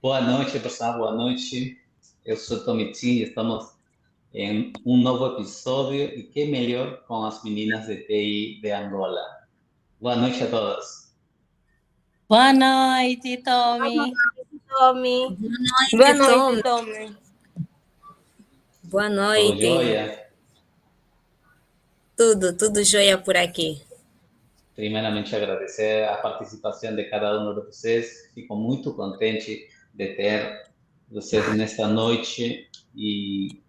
Boa noite, pessoal. Boa noite. Eu sou Tomitim e estamos em um novo episódio e que melhor com as meninas de TI de Angola. Boa noite a todas. Boa noite, Tommy. Tommy. Boa noite, Tommy. Boa Tudo noite. jóia? Tudo jóia por aqui. Primeiramente, agradecer a participação de cada um de vocês. Fico muito contente de ter vocês nesta noite e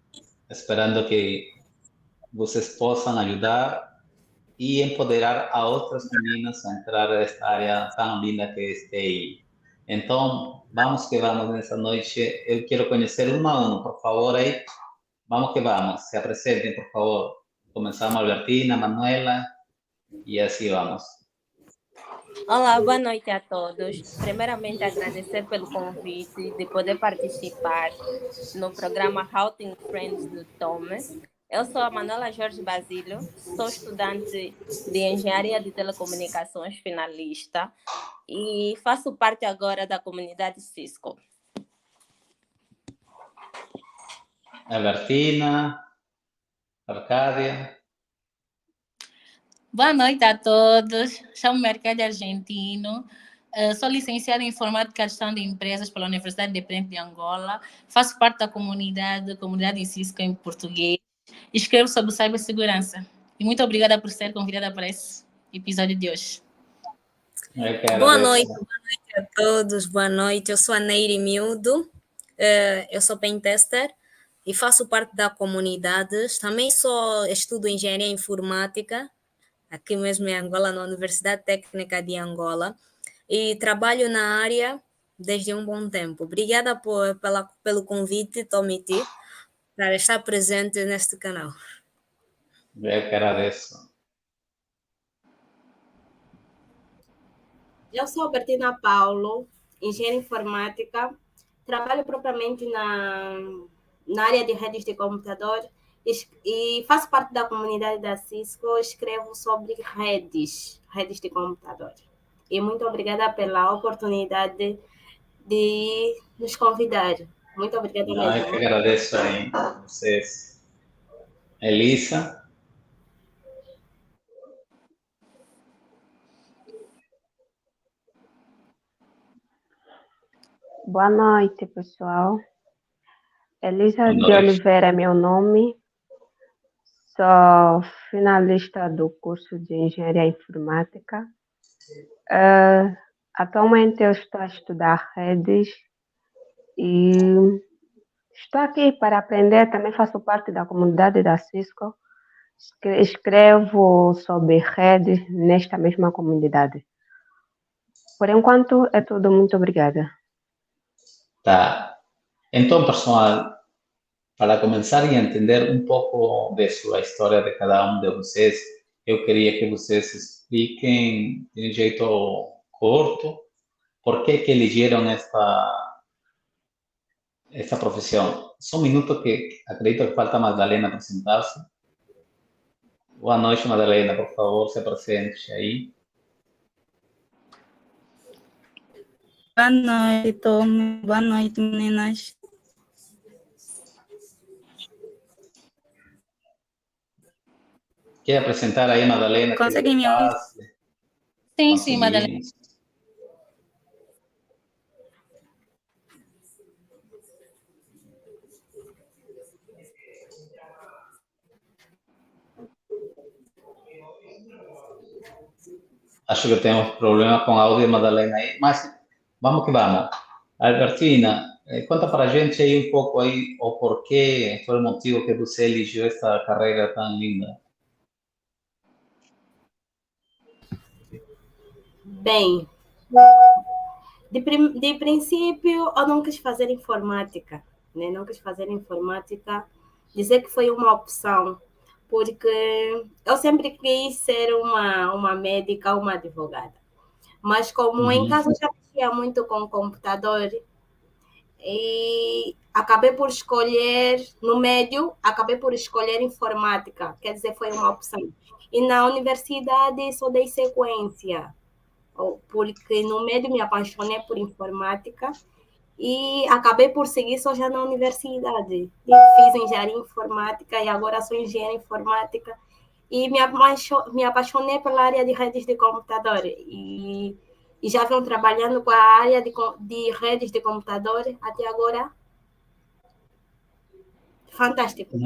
esperando que vocês possam ajudar e empoderar a outras meninas a entrar nesta área tão linda que é TI. Então, vamos que vamos nessa noite. Eu quero conhecer um a um, por favor, aí. Vamos que vamos. Se apresentem, por favor. Começamos, Albertina, Manuela, e assim vamos. Olá, boa noite a todos. Primeiramente, agradecer pelo convite de poder participar no programa Routing Friends do Thomas. Eu sou a Manuela Jorge Basílio, sou estudante de Engenharia de Telecomunicações, finalista, e faço parte agora da comunidade Cisco. Albertina, Arcádia. Boa noite a todos. Chamo-me Arcádia Argentino. Sou licenciada em Informática e Gestão de Empresas pela Universidade Independente de Angola. Faço parte da comunidade em Cisco em português. Escrevo sobre cibersegurança. E muito obrigada por ser convidada para esse episódio de hoje. Boa noite a todos. Boa noite. Eu sou a Neire Miúdo. Eu sou pentester e faço parte da comunidade. Também estudo Engenharia Informática aqui mesmo em Angola, na Universidade Técnica de Angola, e trabalho na área desde um bom tempo. Obrigada pelo convite, Tommy T, para estar presente neste canal. Eu que agradeço. Eu sou Albertina Paulo, engenheira informática, trabalho propriamente na área de redes de computador e faço parte da comunidade da Cisco, escrevo sobre redes de computador. E muito obrigada pela oportunidade de nos convidar. Muito obrigada mesmo. Eu que agradeço aí a vocês. Elisa. Boa noite, pessoal. Elisa de Oliveira é meu nome. Sou finalista do curso de Engenharia Informática. Atualmente eu estou a estudar redes e estou aqui para aprender. Também faço parte da comunidade da Cisco. Escrevo sobre redes nesta mesma comunidade. Por enquanto é tudo. Muito obrigada. Tá. Então, pessoal, para começar a entender um pouco de sua história de cada um de vocês, eu queria que vocês expliquem de um jeito curto por que elegeram esta profissão. Só um minuto que acredito que falta a Madalena apresentar-se. Boa noite, Madalena, por favor, se apresente aí. Boa noite, Tom. Boa noite, meninas. Quer apresentar aí, Madalena? Consegue me ouvir? Sim, Madalena. Acho que temos problema com o áudio, Madalena aí, mas vamos que vamos. Albertina, conta para a gente aí um pouco aí o porquê, qual é o motivo que você elegeu essa carreira tão linda. Bem, de princípio eu não quis fazer informática, né? Não quis fazer informática, dizer que foi uma opção, porque eu sempre quis ser uma médica, uma advogada. Mas como em casa eu já mexia muito com o computador, e acabei por escolher, no médio, acabei por escolher informática, quer dizer, foi uma opção. E na universidade só dei sequência, porque no médio me apaixonei por informática e acabei por seguir só já na universidade. E fiz engenharia informática e agora sou engenheira informática e me apaixonei pela área de redes de computador e já venho trabalhando com a área de redes de computador até agora. Fantástico.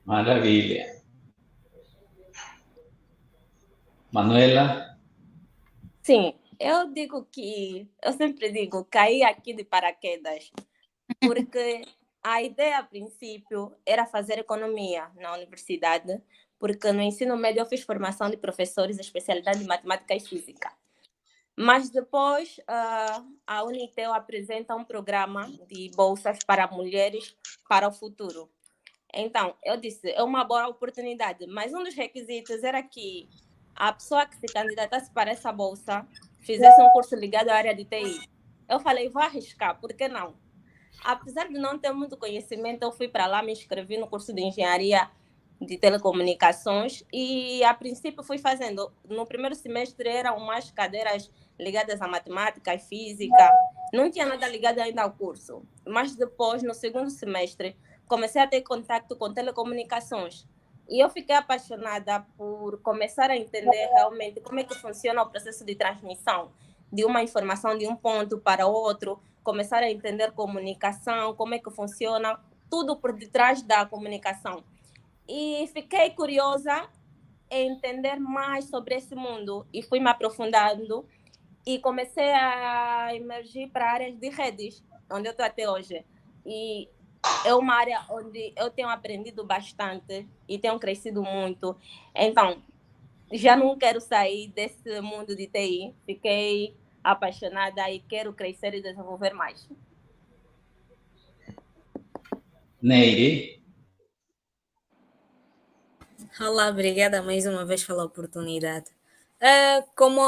Maravilha. Manuela? Sim, eu sempre digo, caí aqui de paraquedas, porque a ideia a princípio era fazer economia na universidade, porque no ensino médio eu fiz formação de professores, especialidade de matemática e física. Mas depois a Unitel apresenta um programa de bolsas para mulheres para o futuro. Então, eu disse, é uma boa oportunidade, mas um dos requisitos era que a pessoa que se candidatasse para essa bolsa fizesse um curso ligado à área de TI. Eu falei, vou arriscar, por que não? Apesar de não ter muito conhecimento, eu fui para lá, me inscrevi no curso de engenharia de telecomunicações e, a princípio, fui fazendo. No primeiro semestre eram mais cadeiras ligadas à matemática e física, não tinha nada ligado ainda ao curso. Mas depois, no segundo semestre, comecei a ter contato com telecomunicações. E eu fiquei apaixonada por começar a entender realmente como é que funciona o processo de transmissão de uma informação de um ponto para outro, começar a entender comunicação, como é que funciona, tudo por detrás da comunicação. E fiquei curiosa em entender mais sobre esse mundo e fui me aprofundando e comecei a emergir para áreas de redes, onde eu estou até hoje. E é uma área onde eu tenho aprendido bastante e tenho crescido muito. Então, já não quero sair desse mundo de TI. Fiquei apaixonada e quero crescer e desenvolver mais. Neire? Olá, obrigada mais uma vez pela oportunidade. Como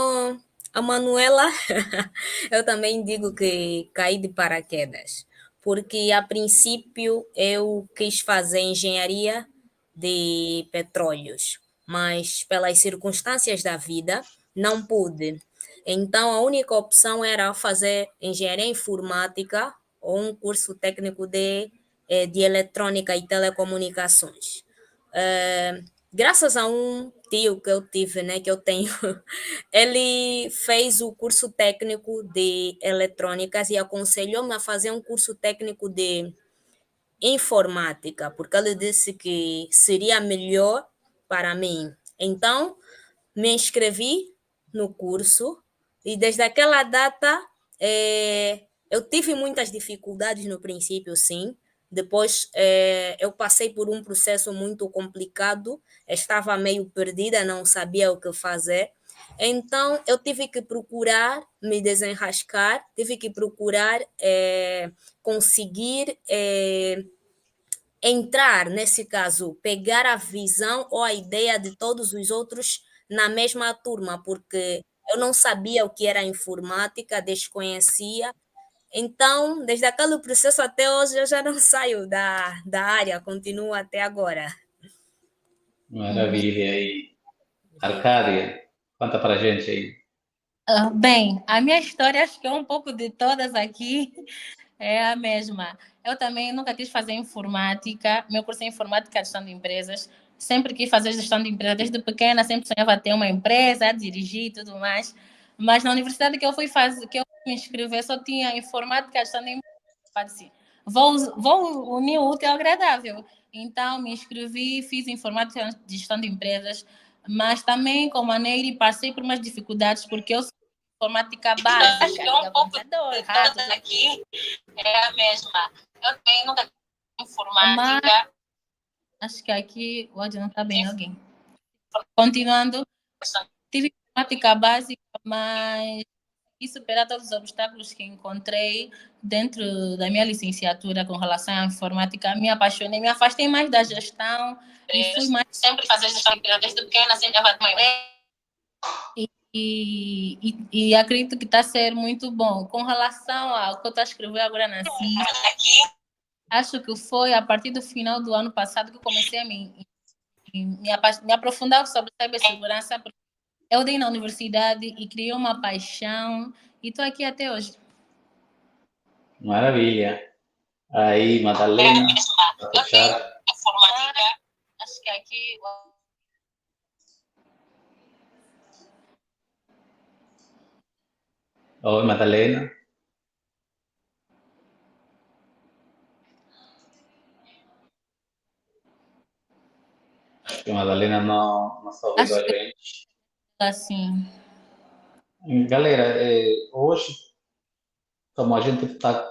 a Manuela, eu também digo que caí de paraquedas, porque a princípio eu quis fazer engenharia de petróleos, mas pelas circunstâncias da vida não pude. Então a única opção era fazer engenharia informática ou um curso técnico de eletrônica e telecomunicações. Graças a um tio que eu tive, né, que eu tenho, ele fez o curso técnico de eletrônicas e aconselhou-me a fazer um curso técnico de informática, porque ele disse que seria melhor para mim. Então, me inscrevi no curso e desde aquela data eu tive muitas dificuldades no princípio, sim. Depois eu passei por um processo muito complicado, estava meio perdida, não sabia o que fazer. Então eu tive que procurar me desenrascar, tive que procurar conseguir entrar, nesse caso, pegar a visão ou a ideia de todos os outros na mesma turma, porque eu não sabia o que era informática, desconhecia. Então, desde aquele processo até hoje, eu já não saio da área, continuo até agora. Maravilha. E Arcádia, conta pra gente aí. Bem, a minha história, acho que é um pouco de todas aqui, é a mesma. Eu também nunca quis fazer informática, meu curso é informática, gestão de empresas. Sempre quis fazer gestão de empresas, desde pequena, sempre sonhava ter uma empresa, dirigir e tudo mais. Mas na universidade que eu fui fazer, que eu me inscrever, só tinha informática, gestão de empresas. Assim, vou unir o útil ao agradável. Então, me inscrevi, fiz informática, gestão de empresas, mas também, como a Neire, passei por umas dificuldades, porque eu informática básica. Acho que é um pouco ratos aqui é a mesma. Eu também nunca tive informática. Acho que aqui o áudio não está bem, alguém. Continuando, tive informática básica, mas superar todos os obstáculos que encontrei dentro da minha licenciatura com relação à informática. Me apaixonei, me afastei mais da gestão e fui mais sempre fazer gestão desde pequena, sempre estava de e acredito que está a ser muito bom. Com relação ao que eu estou a escrever agora na CIS, acho que foi a partir do final do ano passado que eu comecei a me aprofundar sobre cibersegurança. Eu dei na universidade e criei uma paixão e estou aqui até hoje. Maravilha. Aí, Madalena, para fechar. Acho que aqui... Oi, Madalena. Acho que a Madalena não está ouvindo a gente. Assim. Galera, hoje, como a gente está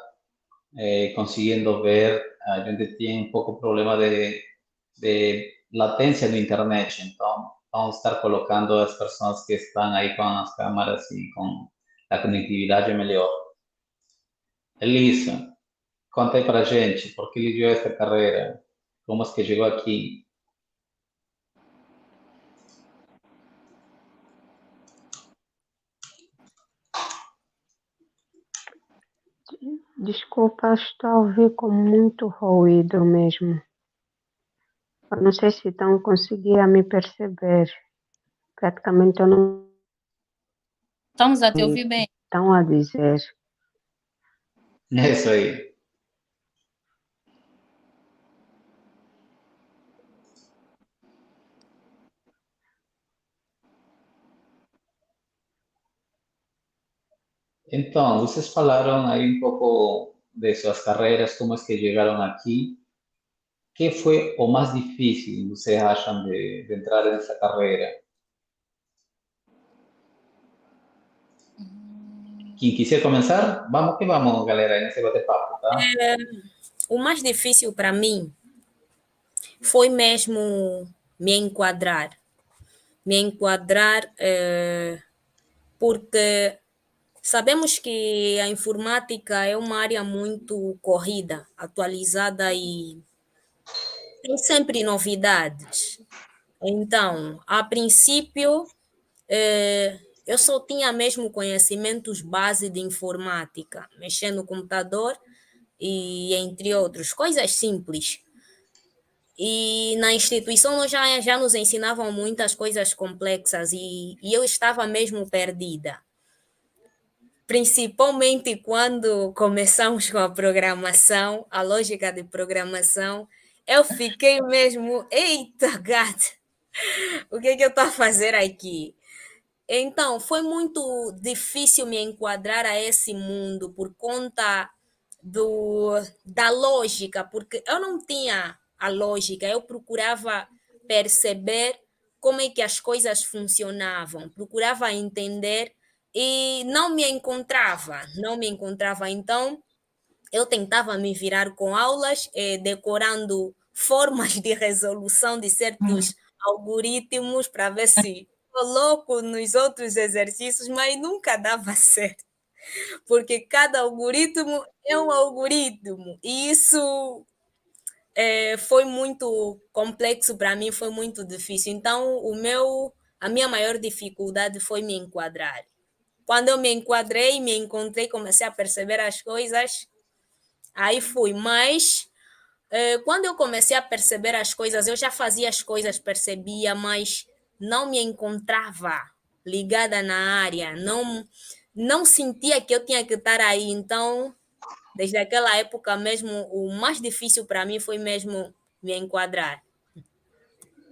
conseguindo ver, a gente tem um pouco de problema de latência no internet, então vamos estar colocando as pessoas que estão aí com as câmeras e com a conectividade melhor. Elisa, conta aí pra gente, por que eligiu essa carreira? Como é que chegou aqui? Desculpa, estou a ouvir com muito ruído mesmo. Eu não sei se estão conseguindo me perceber. Praticamente eu não... Estamos a te ouvir bem. Estão a dizer. É isso aí. Então, vocês falaram aí um pouco de suas carreiras, como é que chegaram aqui. Que foi o mais difícil, vocês acham, de entrar nessa carreira? Quem quiser começar, vamos que vamos, galera, nesse bate-papo, tá? O mais difícil para mim foi mesmo me enquadrar. Porque sabemos que a informática é uma área muito corrida, atualizada e tem sempre novidades. Então, a princípio, eu só tinha mesmo conhecimentos base de informática, mexer no computador e entre outros, coisas simples. E na instituição nós já nos ensinavam muitas coisas complexas e eu estava mesmo perdida. Principalmente quando começamos com a programação, a lógica de programação, eu fiquei mesmo, eita, gato, o que eu estou a fazer aqui? Então, foi muito difícil me enquadrar a esse mundo por conta da lógica, porque eu não tinha a lógica, eu procurava perceber como é que as coisas funcionavam, procurava entender e não me encontrava. Então, eu tentava me virar com aulas, decorando formas de resolução de certos algoritmos para ver se coloco nos outros exercícios, mas nunca dava certo, porque cada algoritmo é um algoritmo, e isso foi muito complexo para mim, foi muito difícil. Então, a minha maior dificuldade foi me enquadrar. Quando eu me enquadrei, me encontrei, comecei a perceber as coisas, aí fui. Mas quando eu comecei a perceber as coisas, eu já fazia as coisas, percebia, mas não me encontrava ligada na área, não sentia que eu tinha que estar aí. Então, desde aquela época mesmo, o mais difícil para mim foi mesmo me enquadrar.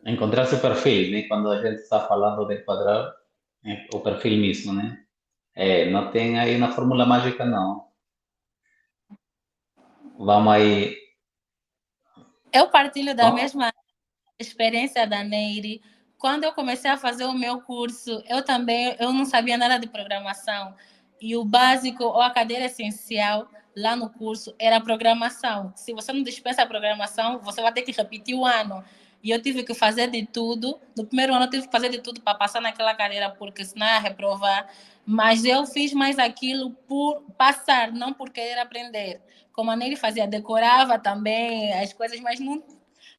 Encontrar seu perfil, né? Quando a gente está falando de enquadrar, o perfil mesmo, né? Não tem aí uma fórmula mágica, não. Vamos aí. Eu partilho da mesma experiência da Neire. Quando eu comecei a fazer o meu curso, eu não sabia nada de programação. E o básico, ou a cadeira essencial lá no curso, era programação. Se você não dispensa a programação, você vai ter que repetir o ano. e eu tive que fazer de tudo. No primeiro ano eu tive que fazer de tudo para passar naquela cadeira, porque senão ia reprovar. Mas eu fiz mais aquilo por passar, não por querer aprender. Como a Nery fazia, decorava também as coisas, mas não...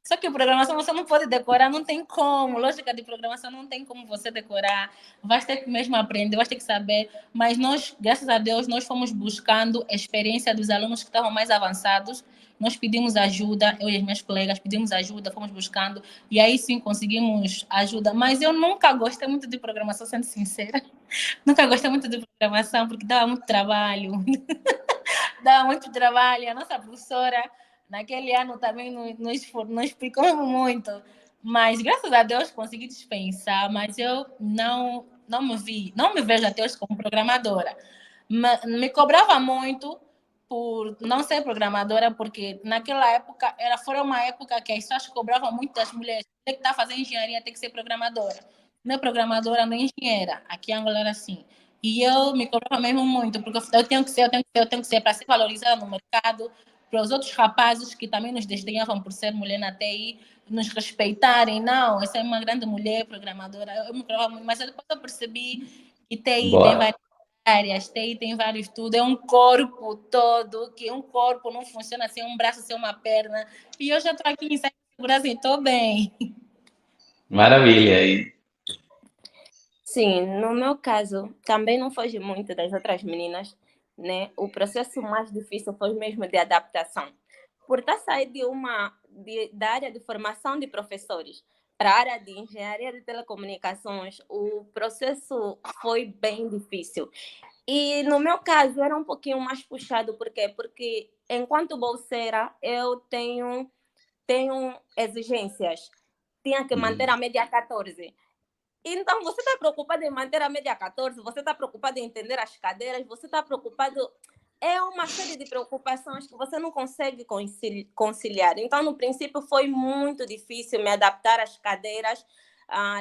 Só que programação você não pode decorar, não tem como. Lógica de programação não tem como você decorar. Vai ter que mesmo aprender, vai ter que saber. Mas nós, graças a Deus, nós fomos buscando a experiência dos alunos que estavam mais avançados. Nós pedimos ajuda, eu e as minhas colegas pedimos ajuda, fomos buscando. E aí sim conseguimos ajuda. Mas eu nunca gostei muito de programação, sendo sincera. Nunca gostei muito de programação, porque dava muito trabalho. Dava muito trabalho. A nossa professora... Naquele ano também não explicou muito, mas graças a Deus consegui dispensar, mas eu não me vejo até hoje como programadora. Me cobrava muito por não ser programadora, porque naquela época foi uma época que as pessoas cobravam muito das mulheres. Tem que estar fazendo engenharia, tem que ser programadora. Não é programadora, não é engenheira. Aqui em Angola era assim. E eu me cobrava mesmo muito, porque eu tenho que ser para ser valorizada no mercado, para os outros rapazes que também nos desdenhavam por ser mulher na TI, nos respeitarem. Não, essa é uma grande mulher programadora. Eu me cobrava muito, mas depois eu percebi que TI tem várias áreas, TI tem vários tudo, é um corpo todo, que um corpo não funciona sem um braço, sem uma perna. E eu já estou aqui em segurança e estou bem. Maravilha aí. Sim, no meu caso, também não foge muito das outras meninas, né? O processo mais difícil foi mesmo de adaptação. Por estar sair da área de formação de professores para a área de engenharia de telecomunicações, o processo foi bem difícil. E no meu caso era um pouquinho mais puxado, por quê? Porque enquanto bolseira eu tenho exigências. Tinha que manter a média 14. Então, você está preocupado em manter a média 14, você está preocupado em entender as cadeiras, você está preocupado... É uma série de preocupações que você não consegue conciliar. Então, no princípio, foi muito difícil me adaptar às cadeiras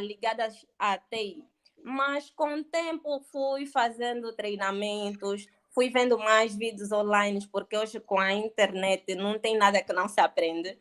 ligadas à TI. Mas, com o tempo, fui fazendo treinamentos, fui vendo mais vídeos online, porque hoje, com a internet, não tem nada que não se aprende.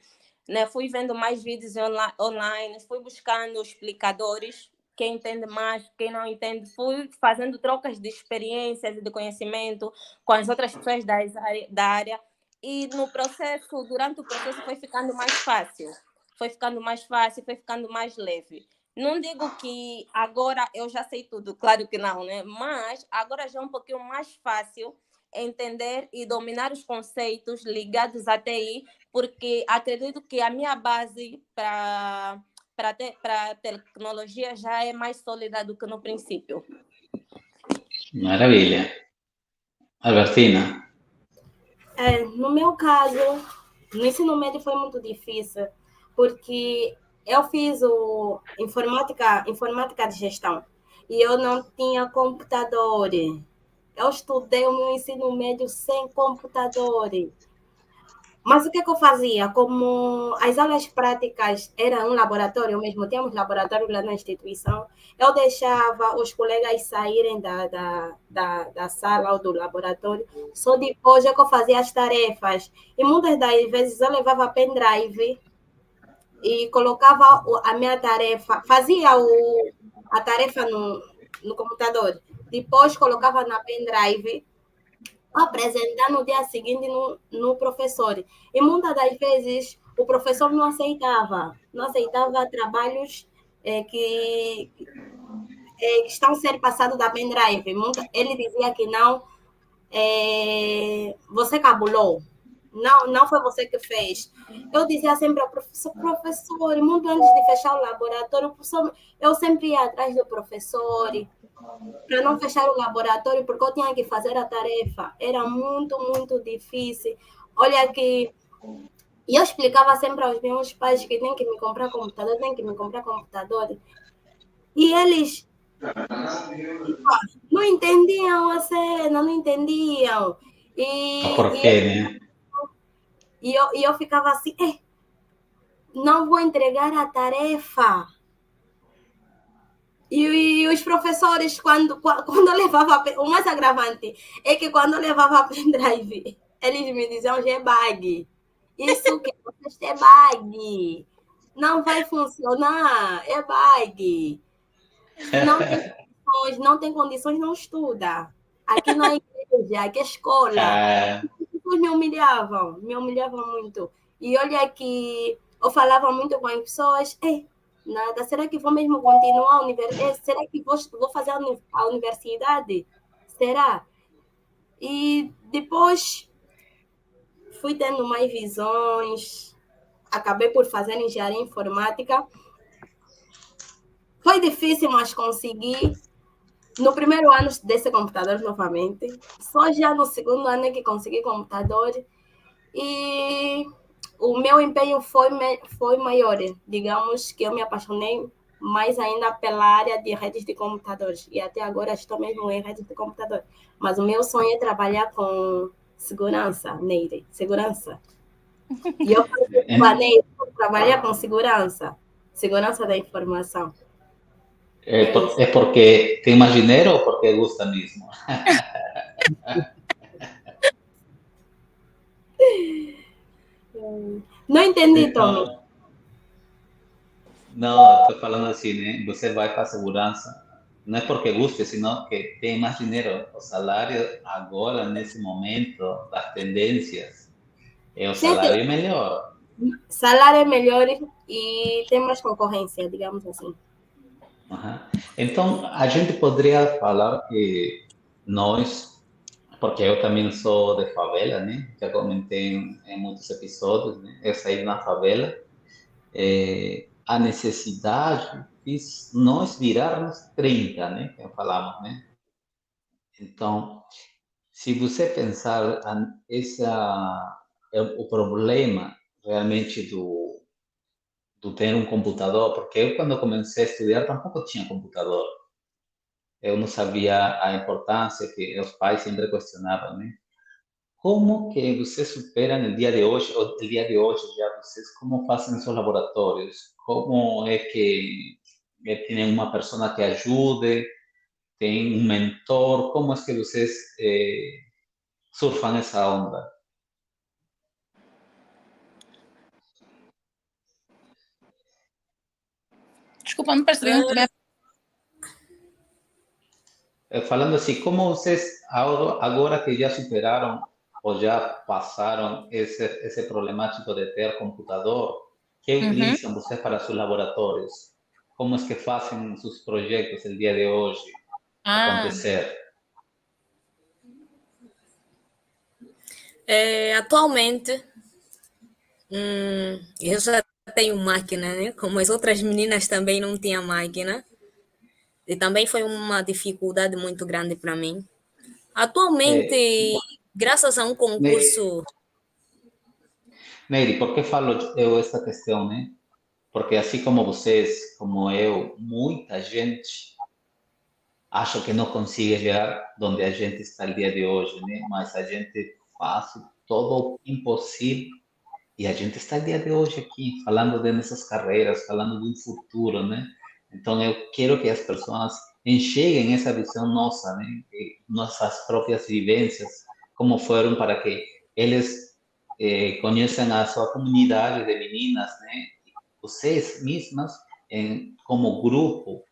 Né? Fui vendo mais vídeos online, fui buscando explicadores, quem entende mais, quem não entende, fui fazendo trocas de experiências e de conhecimento com as outras pessoas da área, e durante o processo foi ficando mais fácil, foi ficando mais leve. Não digo que agora eu já sei tudo, claro que não, né? Mas agora já é um pouquinho mais fácil entender e dominar os conceitos ligados à TI, porque acredito que a minha base para a tecnologia já é mais sólida do que no princípio. Maravilha. Albertina? No meu caso, no ensino médio foi muito difícil, porque eu fiz informática de gestão e eu não tinha computador. Eu estudei o meu ensino médio sem computador. Mas o que eu fazia? Como as aulas práticas eram um laboratório mesmo, tínhamos laboratório lá na instituição, eu deixava os colegas saírem da sala ou do laboratório, só depois é que eu fazia as tarefas. E muitas das vezes eu levava pendrive e colocava a minha tarefa, fazia a tarefa no computador, depois colocava na pendrive, apresentar no dia seguinte no professor. E muitas das vezes o professor não aceitava trabalhos que estão a ser passados da pendrive. Ele dizia que não, você cabulou, não foi você que fez. Eu dizia sempre ao professor, muito antes de fechar o laboratório, eu sempre ia atrás do professor, para não fechar o laboratório, porque eu tinha que fazer a tarefa. Era muito, muito difícil. Olha que... E eu explicava sempre aos meus pais que tem que me comprar computador. E eles não entendiam a cena, não entendiam. Por quê, né? E eu ficava assim, não vou entregar a tarefa. E os professores, quando eu levava... O mais agravante é que quando eu levava a pendrive, eles me diziam, é bug. Isso que você é bug. não vai funcionar, é bug. Se não tem condições, não estuda. Aqui não é igreja, aqui é escola. As pessoas me humilhavam muito. E olha que eu falava muito com as pessoas, nada, será que vou mesmo continuar a universidade? Será que vou fazer a universidade? Será? E depois fui tendo mais visões, acabei por fazer engenharia informática. Foi difícil, mas consegui. No primeiro ano desse computador novamente, só já no segundo ano é que consegui computador e o meu empenho foi maior. Digamos que eu me apaixonei mais ainda pela área de redes de computadores e até agora estou mesmo em redes de computador. Mas o meu sonho é trabalhar com segurança, Neire, segurança. E eu planejei trabalhar com segurança, segurança da informação. É porque tem mais dinheiro ou porque gusta mesmo? Não entendi, Tommy. Então, não, estou falando assim, né? Você vai para a segurança, não é porque guste, senão que tem mais dinheiro. O salário agora, nesse momento, das tendências, o Sim, salário é melhor. salário é melhor e tem mais concorrência, digamos assim. Uhum. Então, a gente poderia falar que nós, porque eu também sou de favela, né? Já comentei em muitos episódios, né? Eu saí na favela. A necessidade de nós virarmos 30, né? Que falamos, né? Então, se você pensar, é o problema realmente do ter um computador, porque eu quando comecei a estudar tampouco tinha computador. Eu não sabia a importância que os pais sempre questionavam, né? Como que você supera no dia de hoje, ou no dia de hoje já vocês, como fazem seus laboratórios? Como é que tem uma pessoa que ajude, tem um mentor? Como é que vocês surfam essa onda? Desculpa, não percebi muito bem. Falando assim, como vocês, agora que já superaram ou já passaram esse problemático de ter computador, que utilizam vocês para seus laboratórios? Como é que fazem seus projetos el dia de hoje acontecer? Atualmente, eu já tenho máquina, né? Como as outras meninas também não tinham máquina. E também foi uma dificuldade muito grande para mim. Atualmente, graças a um concurso... Nery, por que falo eu essa questão, né? Porque assim como vocês, como eu, muita gente acha que não consegue chegar onde a gente está no dia de hoje, né? Mas a gente faz todo o impossível e a gente está no dia de hoje aqui, falando de nossas carreiras, falando de um futuro, né? Então eu quero que as pessoas enxerguem essa visão nossa, né? Nossas próprias vivências, como foram para que eles conheçam a sua comunidade de meninas, né? Vocês mesmas, como grupo,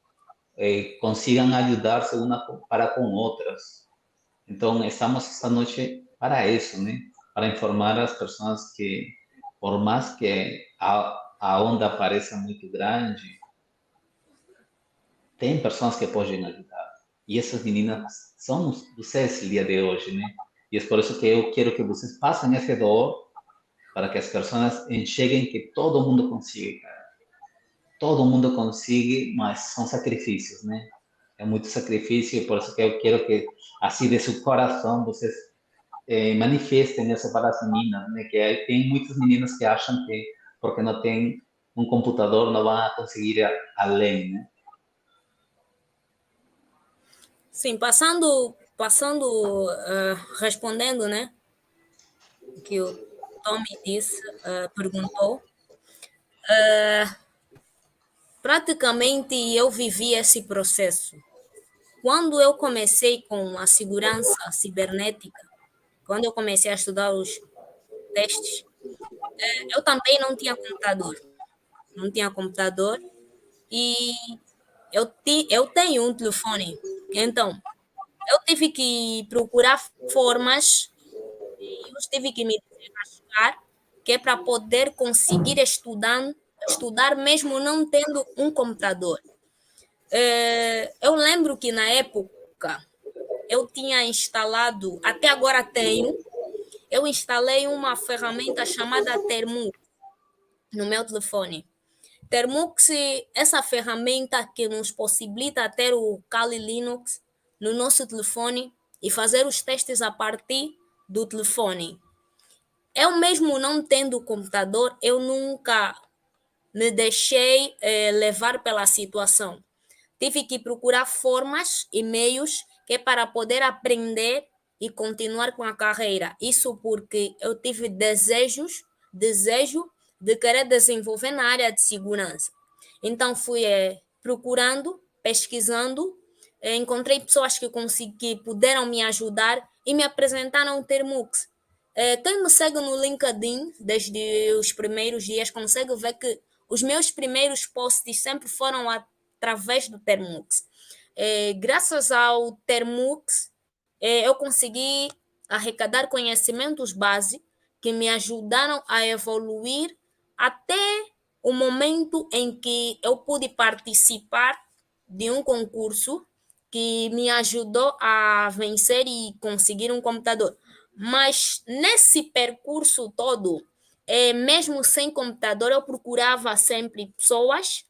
consigam ajudar-se uma para com outras. Então, estamos esta noite para isso, né? Para informar as pessoas que, por mais que a onda pareça muito grande, tem pessoas que podem ajudar. E essas meninas são vocês no dia de hoje, né? E é por isso que eu quero que vocês passem esse dor para que as pessoas enxerguem que todo mundo consegue, cara. Todo mundo consegue, mas são sacrifícios, né? É muito sacrifício, e por isso que eu quero que, assim, de seu coração, vocês manifestem isso para as meninas, né? Que tem muitas meninas que acham que porque não tem um computador não vão conseguir ir além, né? Sim, respondendo, né? O que o Tommy disse, perguntou. Praticamente eu vivi esse processo. Quando eu comecei com a segurança cibernética, quando eu comecei a estudar os testes, eu também não tinha computador. não tinha computador e eu tenho um telefone. Então, eu tive que procurar formas, eu tive que me desenrascar, que é para poder conseguir estudar mesmo não tendo um computador. Eu lembro que na época eu tinha instalado, até agora tenho, eu instalei uma ferramenta chamada Termux no meu telefone. Termux, essa ferramenta que nos possibilita ter o Kali Linux no nosso telefone e fazer os testes a partir do telefone. Eu mesmo não tendo computador, eu nunca me deixei levar pela situação. Tive que procurar formas e meios que é para poder aprender e continuar com a carreira. Isso porque eu tive desejo de querer desenvolver na área de segurança. Então fui procurando, pesquisando, encontrei pessoas que puderam me ajudar e me apresentaram o Termux. Quem me segue no LinkedIn desde os primeiros dias consegue ver que os meus primeiros posts sempre foram através do Termux. Graças ao Termux, eu consegui arrecadar conhecimentos base que me ajudaram a evoluir até o momento em que eu pude participar de um concurso que me ajudou a vencer e conseguir um computador. Mas nesse percurso todo, mesmo sem computador, eu procurava sempre pessoas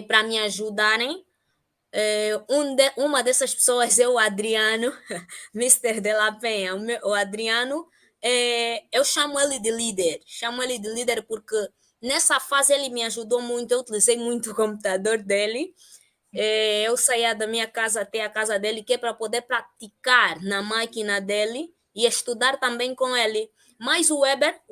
para me ajudarem. Uma dessas pessoas é o Adriano, Mr. De La Penha. O Adriano, eu chamo ele de líder porque nessa fase ele me ajudou muito, eu utilizei muito o computador dele. Eu saía da minha casa até a casa dele, que é para poder praticar na máquina dele e estudar também com ele. Mas o Weber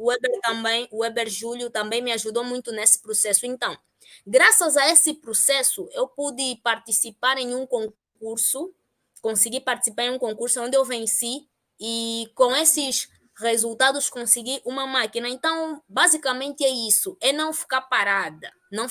Júlio também me ajudou muito nesse processo. Então, graças a esse processo, eu pude participar em um concurso, consegui participar em um concurso onde eu venci e com esses resultados consegui uma máquina. Então, basicamente é isso, é não ficar parado, não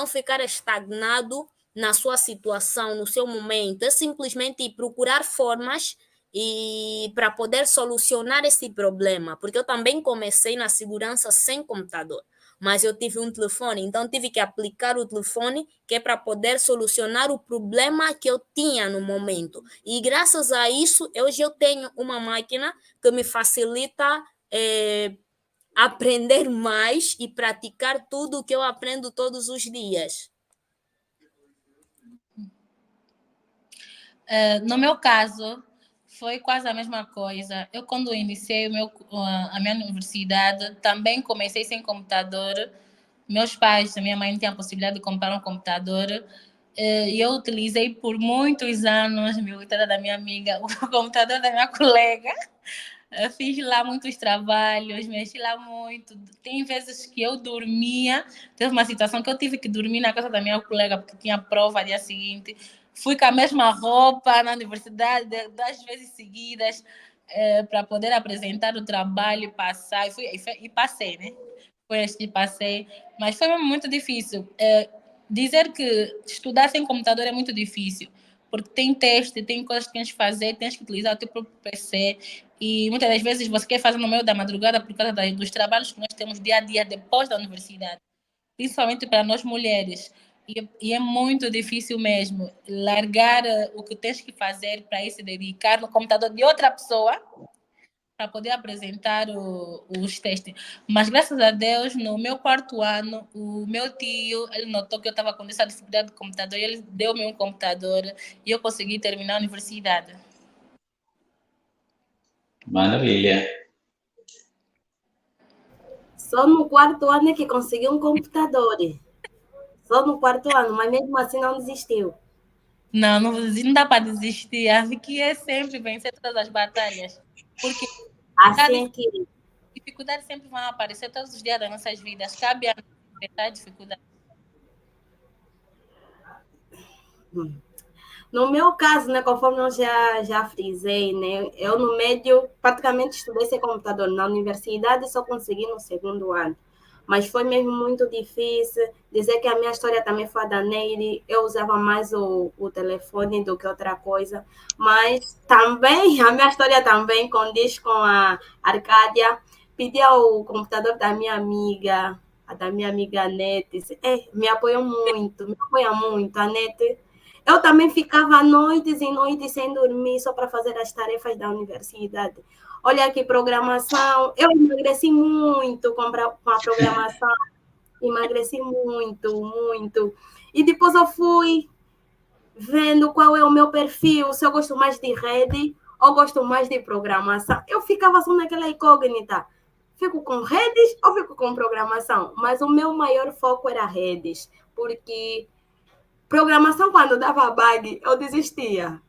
ficar estagnado na sua situação, no seu momento, é simplesmente procurar formas e para poder solucionar esse problema, porque eu também comecei na segurança sem computador, mas eu tive um telefone, então tive que aplicar o telefone que é para poder solucionar o problema que eu tinha no momento. E graças a isso, hoje eu tenho uma máquina que me facilita aprender mais e praticar tudo o que eu aprendo todos os dias. No meu caso, foi quase a mesma coisa. Eu, quando iniciei a minha universidade, também comecei sem computador. Meus pais, a minha mãe tinha a possibilidade de comprar um computador e eu utilizei por muitos anos, coitada da minha amiga, o computador da minha colega. Eu fiz lá muitos trabalhos, mexi lá muito. Tem vezes que eu dormia, teve uma situação que eu tive que dormir na casa da minha colega porque tinha prova no dia seguinte. Fui com a mesma roupa na universidade 2 vezes seguidas para poder apresentar o trabalho e passar. E passei, né? Foi este que passei. Mas foi muito difícil. Dizer que estudar sem computador é muito difícil, porque tem teste, tem coisas que tens que fazer, tens que utilizar o teu próprio PC, e muitas das vezes você quer fazer no meio da madrugada por causa dos trabalhos que nós temos dia a dia depois da universidade, principalmente para nós mulheres. E é muito difícil mesmo largar o que tens que fazer para ir se dedicar no computador de outra pessoa para poder apresentar os testes. Mas, graças a Deus, no meu 4º ano, o meu tio, ele notou que eu estava com essa dificuldade de computador e ele deu-me um computador e eu consegui terminar a universidade. Maravilha. Só no 4º ano é que conseguiu um computador. Só no 4º ano, mas mesmo assim não desistiu. Não dá para desistir. Acho que é sempre vencer todas as batalhas. Porque assim que dificuldades sempre vão aparecer todos os dias das nossas vidas. Cabe a nós enfrentar a dificuldade. No meu caso, né, conforme eu já frisei, né, eu no médio praticamente estudei sem computador. Na universidade só consegui no 2º ano. mas foi mesmo muito difícil. Dizer que a minha história também foi a da Neide, eu usava mais o telefone do que outra coisa, mas também, a minha história também condiz com a Arcádia. Pedi ao computador da minha amiga, a da minha amiga Nete, me apoia muito, a Nete. Eu também ficava noites e noites sem dormir só para fazer as tarefas da universidade. Olha aqui, programação. Eu emagreci muito com a programação. Emagreci muito, muito. E depois eu fui vendo qual é o meu perfil, se eu gosto mais de rede ou gosto mais de programação. Eu ficava só naquela incógnita. Fico com redes ou fico com programação? Mas o meu maior foco era redes, porque programação, quando dava bug, eu desistia.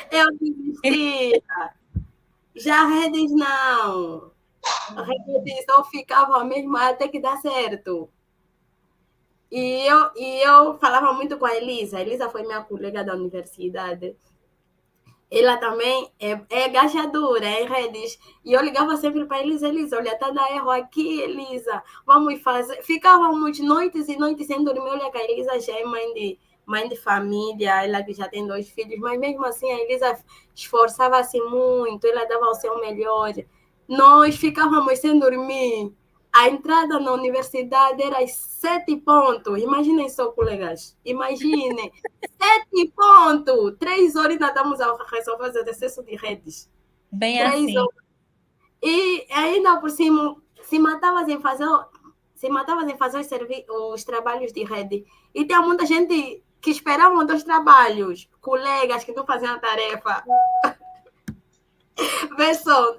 Eu desistia. Já redes, não. Redes, eu ficava mesmo até que dá certo. E eu falava muito com a Elisa. A Elisa foi minha colega da universidade. Ela também é agachadora em redes. E eu ligava sempre para Elisa, olha, está dando erro aqui, Elisa, vamos fazer. Ficávamos noites e noites sem dormir. Olha que a Elisa já é mãe de família, ela que já tem 2 filhos, mas mesmo assim a Elisa esforçava-se muito, ela dava o seu melhor. Nós ficávamos sem dormir. A entrada na universidade era às 7 pontos. Imaginem só, colegas. Imaginem. 7 pontos. 3 horas ainda estamos a resolver o exercício de redes. Bem 3 assim. horas. E ainda por cima, se matavas em fazer os trabalhos de rede. E tem muita gente que esperava dos trabalhos. Colegas que não faziam a tarefa. Vê só.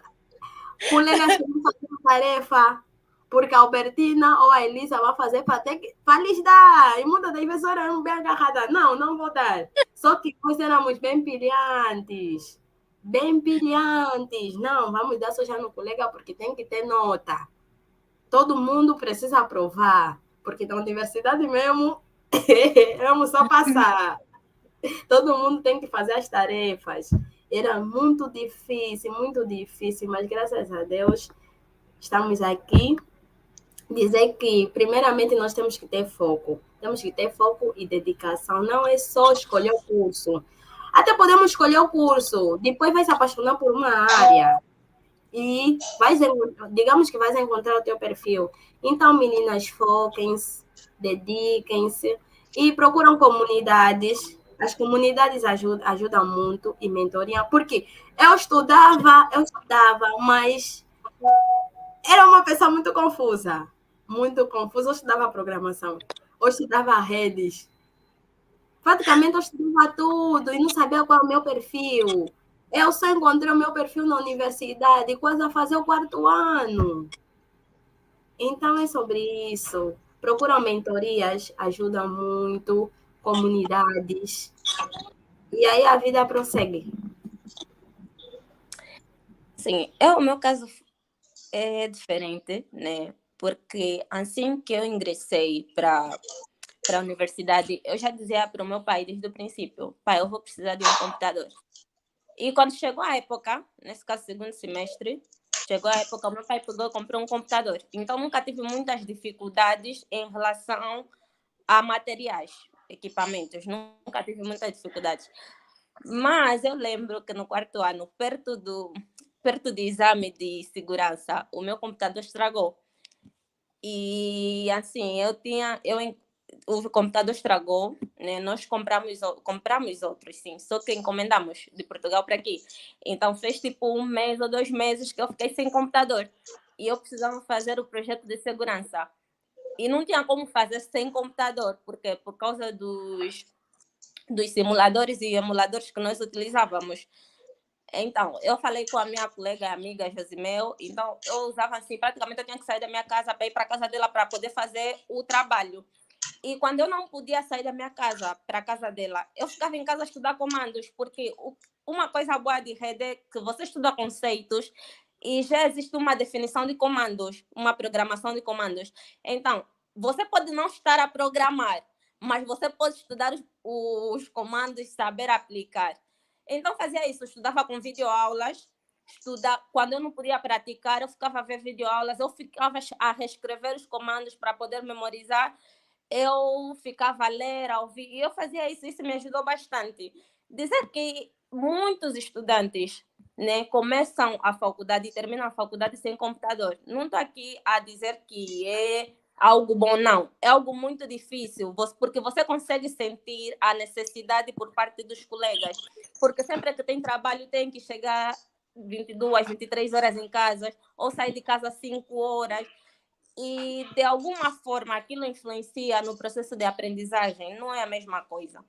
Colegas que não faziam a tarefa. Porque a Albertina ou a Elisa vai fazer para lhes dar. E muitas das vezes eram bem agarradas. Não vou dar. Só que nós éramos bem pilhantes. Bem pilhantes. Não, vamos dar só já no colega porque tem que ter nota. Todo mundo precisa aprovar. Porque na universidade mesmo, vamos só passar. Todo mundo tem que fazer as tarefas. Era muito difícil, mas graças a Deus estamos aqui. Dizer que, primeiramente, nós temos que ter foco. Temos que ter foco e dedicação. Não é só escolher o curso. Até podemos escolher o curso, depois vai se apaixonar por uma área. E digamos que vais encontrar o teu perfil. Então, meninas, foquem-se, dediquem-se e procuram comunidades. As comunidades ajudam muito e mentoriam. Porque eu estudava, mas era uma pessoa muito confusa. Eu estudava programação, eu estudava redes. Praticamente eu estudava tudo e não sabia qual é o meu perfil. Eu só encontrei o meu perfil na universidade, quase a fazer o 4º ano. Então é sobre isso. Procuram mentorias, ajudam muito, comunidades. E aí a vida prossegue. Sim, o meu caso é diferente, né? Porque assim que eu ingressei para a universidade, eu já dizia para o meu pai desde o princípio: pai, eu vou precisar de um computador. E quando chegou a época, nesse caso, 2º semestre, chegou a época, meu pai pegou e comprou um computador. Então, nunca tive muitas dificuldades em relação a materiais, equipamentos. Nunca tive muitas dificuldades. Mas eu lembro que no 4º ano, perto do exame de segurança, o meu computador estragou. E assim, o computador estragou, né? Nós compramos outros, sim, só que encomendamos de Portugal para aqui. Então fez tipo 1 mês ou 2 meses que eu fiquei sem computador. E eu precisava fazer o projeto de segurança. E não tinha como fazer sem computador, porque por causa dos simuladores e emuladores que nós utilizávamos. Então, eu falei com a minha colega e amiga Josimel, então eu usava assim, praticamente eu tinha que sair da minha casa para ir para a casa dela para poder fazer o trabalho. E quando eu não podia sair da minha casa para a casa dela, eu ficava em casa a estudar comandos, porque uma coisa boa de rede é que você estuda conceitos e já existe uma definição de comandos, uma programação de comandos. Então, você pode não estar a programar, mas você pode estudar os comandos e saber aplicar. Então, fazia isso, estudava com videoaulas, estudar. Quando eu não podia praticar, eu ficava a ver videoaulas, eu ficava a reescrever os comandos para poder memorizar, eu ficava a ler, a ouvir, e eu fazia isso me ajudou bastante. Dizer que muitos estudantes, né, começam a faculdade e terminam a faculdade sem computador. Não estou aqui a dizer que é algo bom, não. É algo muito difícil, porque você consegue sentir a necessidade por parte dos colegas. Porque sempre que tem trabalho, tem que chegar 22, 23 horas em casa, ou sair de casa 5 horas. E, de alguma forma, aquilo influencia no processo de aprendizagem. Não é a mesma coisa.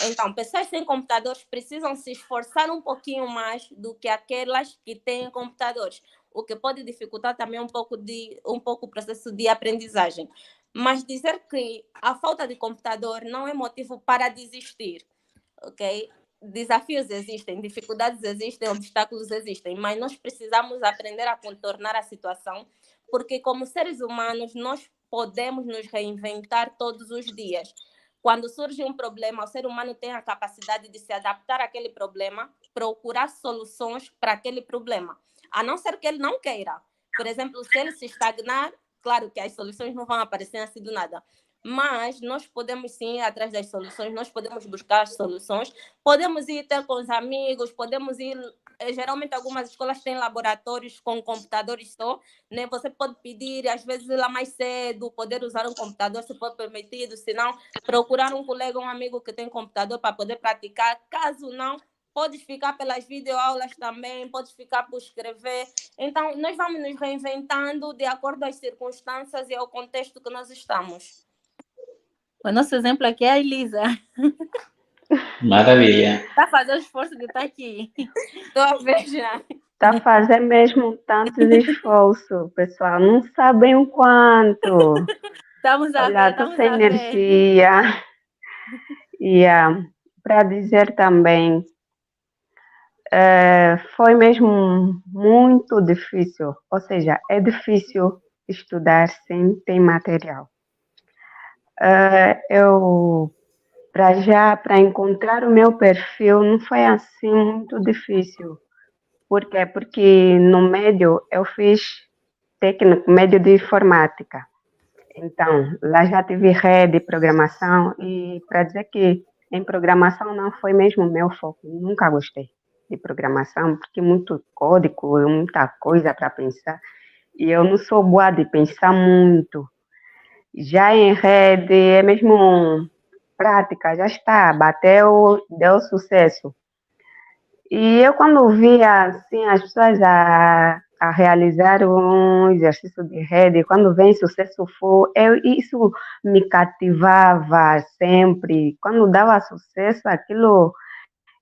Então, pessoas sem computadores precisam se esforçar um pouquinho mais do que aquelas que têm computadores, o que pode dificultar também um pouco o processo de aprendizagem. Mas dizer que a falta de computador não é motivo para desistir, ok? Desafios existem, dificuldades existem, obstáculos existem, mas nós precisamos aprender a contornar a situação, porque como seres humanos nós podemos nos reinventar todos os dias. Quando surge um problema, o ser humano tem a capacidade de se adaptar àquele problema, procurar soluções para aquele problema, a não ser que ele não queira. Por exemplo, se ele se estagnar, claro que as soluções não vão aparecer assim do nada, mas nós podemos sim ir atrás das soluções, nós podemos buscar as soluções, podemos ir ter com os amigos, podemos ir... Geralmente algumas escolas têm laboratórios com computadores só, né? Você pode pedir, às vezes ir lá mais cedo, poder usar um computador se for permitido, se não, procurar um colega, um amigo que tem computador para poder praticar. Caso não, podes ficar pelas videoaulas também, podes ficar por escrever. Então, nós vamos nos reinventando de acordo às circunstâncias e ao contexto que nós estamos. O nosso exemplo aqui é a Elisa. Maravilha. Está fazendo o esforço de estar aqui. Estou a ver já. Está fazendo mesmo tanto esforço, pessoal. Não sabem o quanto. Estamos a Olha, ver, estou estamos sem a ver. energia. E para dizer também, foi mesmo muito difícil. Ou seja, é difícil estudar sem ter material. Para encontrar o meu perfil, não foi assim muito difícil. Por quê? Porque no médio eu fiz técnico médio de informática. Então, lá já tive rede, programação, e para dizer que em programação não foi mesmo o meu foco. Nunca gostei de programação, porque muito código, muita coisa para pensar. E eu não sou boa de pensar muito. Já em rede, é mesmo prática, já está, bateu, deu sucesso. E eu, quando via assim, as pessoas a realizar um exercício de rede, quando vem sucesso, isso me cativava sempre. Quando dava sucesso, aquilo,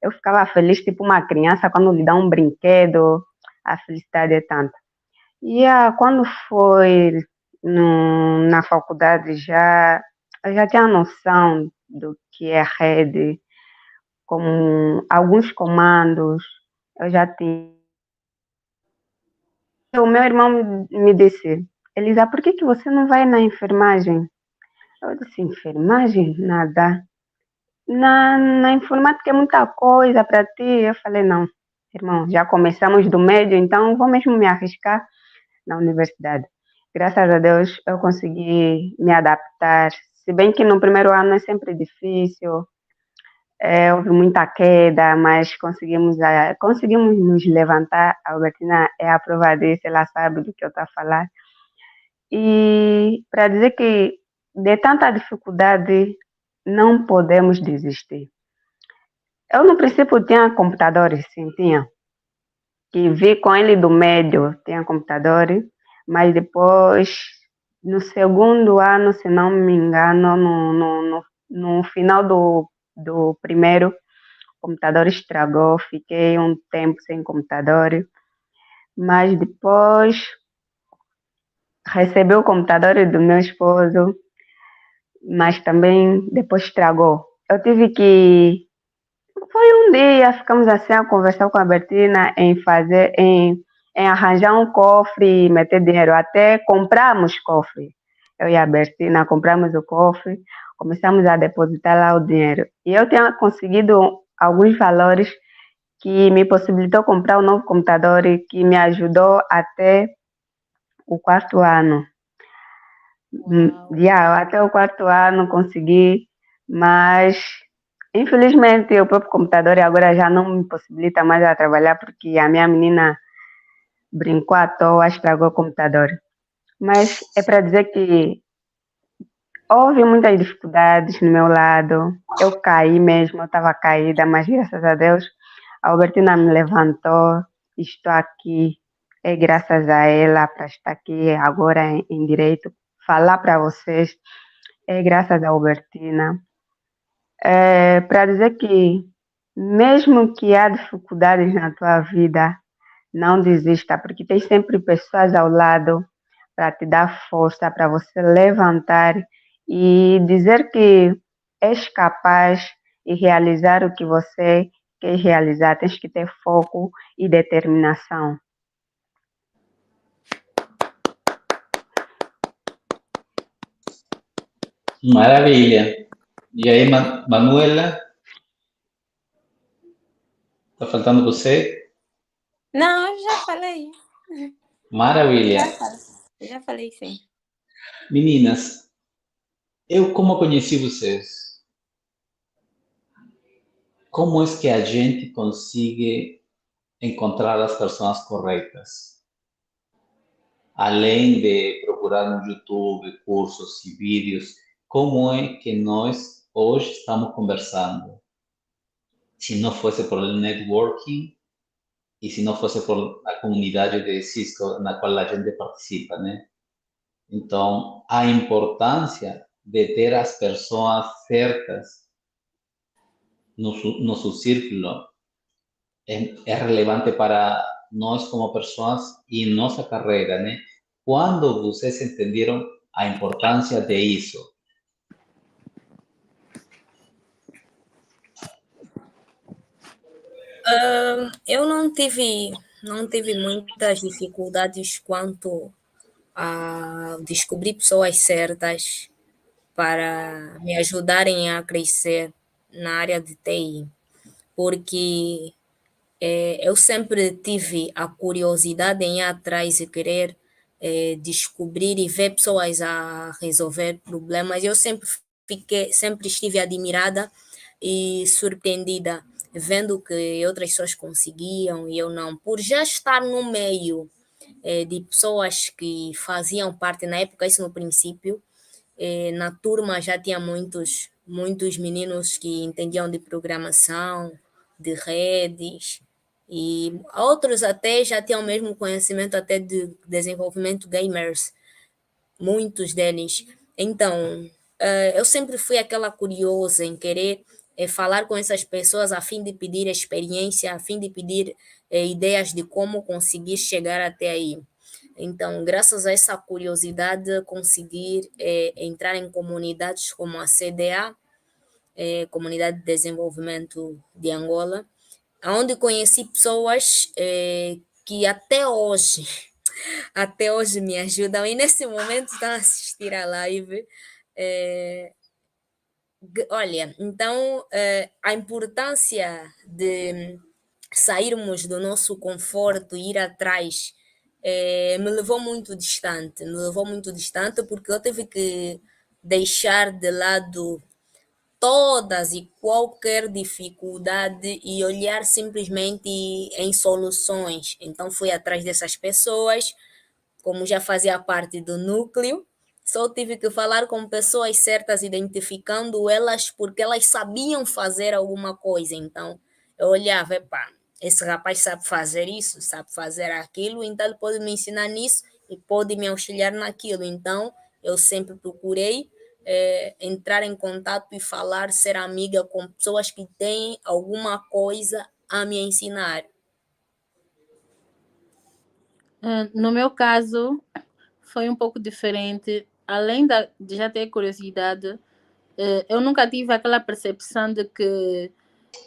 eu ficava feliz, tipo uma criança, quando lhe dá um brinquedo, a felicidade é tanta. E quando foi na faculdade, eu já tinha noção do que é rede, como alguns comandos, eu já tinha. O meu irmão me disse, Elisa, por que você não vai na enfermagem? Eu disse, enfermagem? Nada. Na informática é muita coisa para ti. Eu falei, não, irmão, já começamos do médio, então vou mesmo me arriscar na universidade. Graças a Deus eu consegui me adaptar, se bem que no primeiro ano é sempre difícil, houve muita queda, mas conseguimos nos levantar. A Albertina é a prova disso, ela sabe do que eu estou a falar. E para dizer que de tanta dificuldade não podemos desistir. Eu no princípio tinha computadores, sim, tinha. Que vi com ele do médio, tinha computadores, mas depois, no segundo ano, se não me engano, no final do primeiro, o computador estragou, fiquei um tempo sem computador, mas depois recebi o computador do meu esposo, mas também depois estragou. Eu tive que... Foi um dia, ficamos assim a conversar com a Bertina em arranjar um cofre e meter dinheiro. Até compramos cofre. Eu e a Bertina compramos o cofre, começamos a depositar lá o dinheiro. E eu tinha conseguido alguns valores que me possibilitou comprar um novo computador e que me ajudou até o 4º ano. Até o 4º ano consegui, mas infelizmente o próprio computador agora já não me possibilita mais a trabalhar porque a minha menina brincou à toa, estragou o computador. Mas é para dizer que houve muitas dificuldades no meu lado. Eu caí mesmo, eu estava caída, mas graças a Deus a Albertina me levantou. Estou aqui, é graças a ela para estar aqui agora em direito. Falar para vocês, é graças a Albertina. Para dizer que mesmo que há dificuldades na tua vida, não desista, porque tem sempre pessoas ao lado para te dar força, para você levantar e dizer que és capaz de realizar o que você quer realizar. Tens que ter foco e determinação. Maravilha. E aí, Manuela? Tá faltando você? Não, eu já falei. Maravilha. Já falei sim. Meninas, eu como conheci vocês? Como é que a gente consegue encontrar as pessoas corretas? Além de procurar no YouTube cursos e vídeos, como é que nós hoje estamos conversando? Se não fosse por el networking e se não fosse por a comunidade de Cisco na qual a gente participa, né? Então, a importância de ter as pessoas certas no nosso círculo é relevante para nós como pessoas e nossa carreira, né? Quando vocês entenderam a importância disso? Eu não tive muitas dificuldades quanto a descobrir pessoas certas para me ajudarem a crescer na área de TI, porque eu sempre tive a curiosidade em ir atrás e querer descobrir e ver pessoas a resolver problemas. Eu sempre estive admirada e surpreendida vendo que outras pessoas conseguiam e eu não, por já estar no meio de pessoas que faziam parte na época, isso no princípio, na turma já tinha muitos meninos que entendiam de programação, de redes, e outros até já tinham o mesmo conhecimento até de desenvolvimento gamers, muitos deles. Então, eu sempre fui aquela curiosa em querer falar com essas pessoas a fim de pedir experiência, a fim de pedir ideias de como conseguir chegar até aí. Então, graças a essa curiosidade, conseguir entrar em comunidades como a CDA, Comunidade de Desenvolvimento de Angola, onde conheci pessoas que até hoje me ajudam e nesse momento estão a assistir a live. Olha, então a importância de sairmos do nosso conforto e ir atrás me levou muito distante porque eu tive que deixar de lado todas e qualquer dificuldade e olhar simplesmente em soluções. Então fui atrás dessas pessoas, como já fazia parte do núcleo, só tive que falar com pessoas certas, identificando elas porque elas sabiam fazer alguma coisa. Então eu olhava, epá, esse rapaz sabe fazer isso, sabe fazer aquilo, então ele pode me ensinar nisso e pode me auxiliar naquilo. Então eu sempre procurei entrar em contato e falar, ser amiga com pessoas que têm alguma coisa a me ensinar. No meu caso, foi um pouco diferente. Além de já ter curiosidade, eu nunca tive aquela percepção de que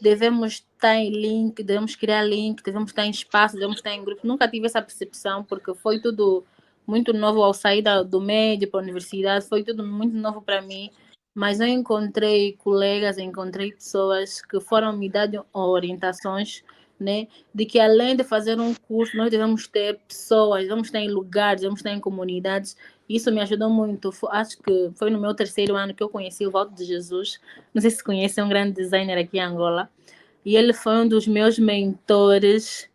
devemos estar em link, devemos criar link, devemos estar em espaço, devemos estar em grupo. Nunca tive essa percepção, porque foi tudo muito novo ao sair do médio para a universidade, foi tudo muito novo para mim. Mas eu encontrei colegas, encontrei pessoas que foram me dar orientações né? De que além de fazer um curso, nós devemos ter pessoas, devemos estar em lugares, devemos estar em comunidades. Isso me ajudou muito. Acho que foi no meu 3º ano que eu conheci o Waldo de Jesus. Não sei se conhece, é um grande designer aqui em Angola. E ele foi um dos meus mentores.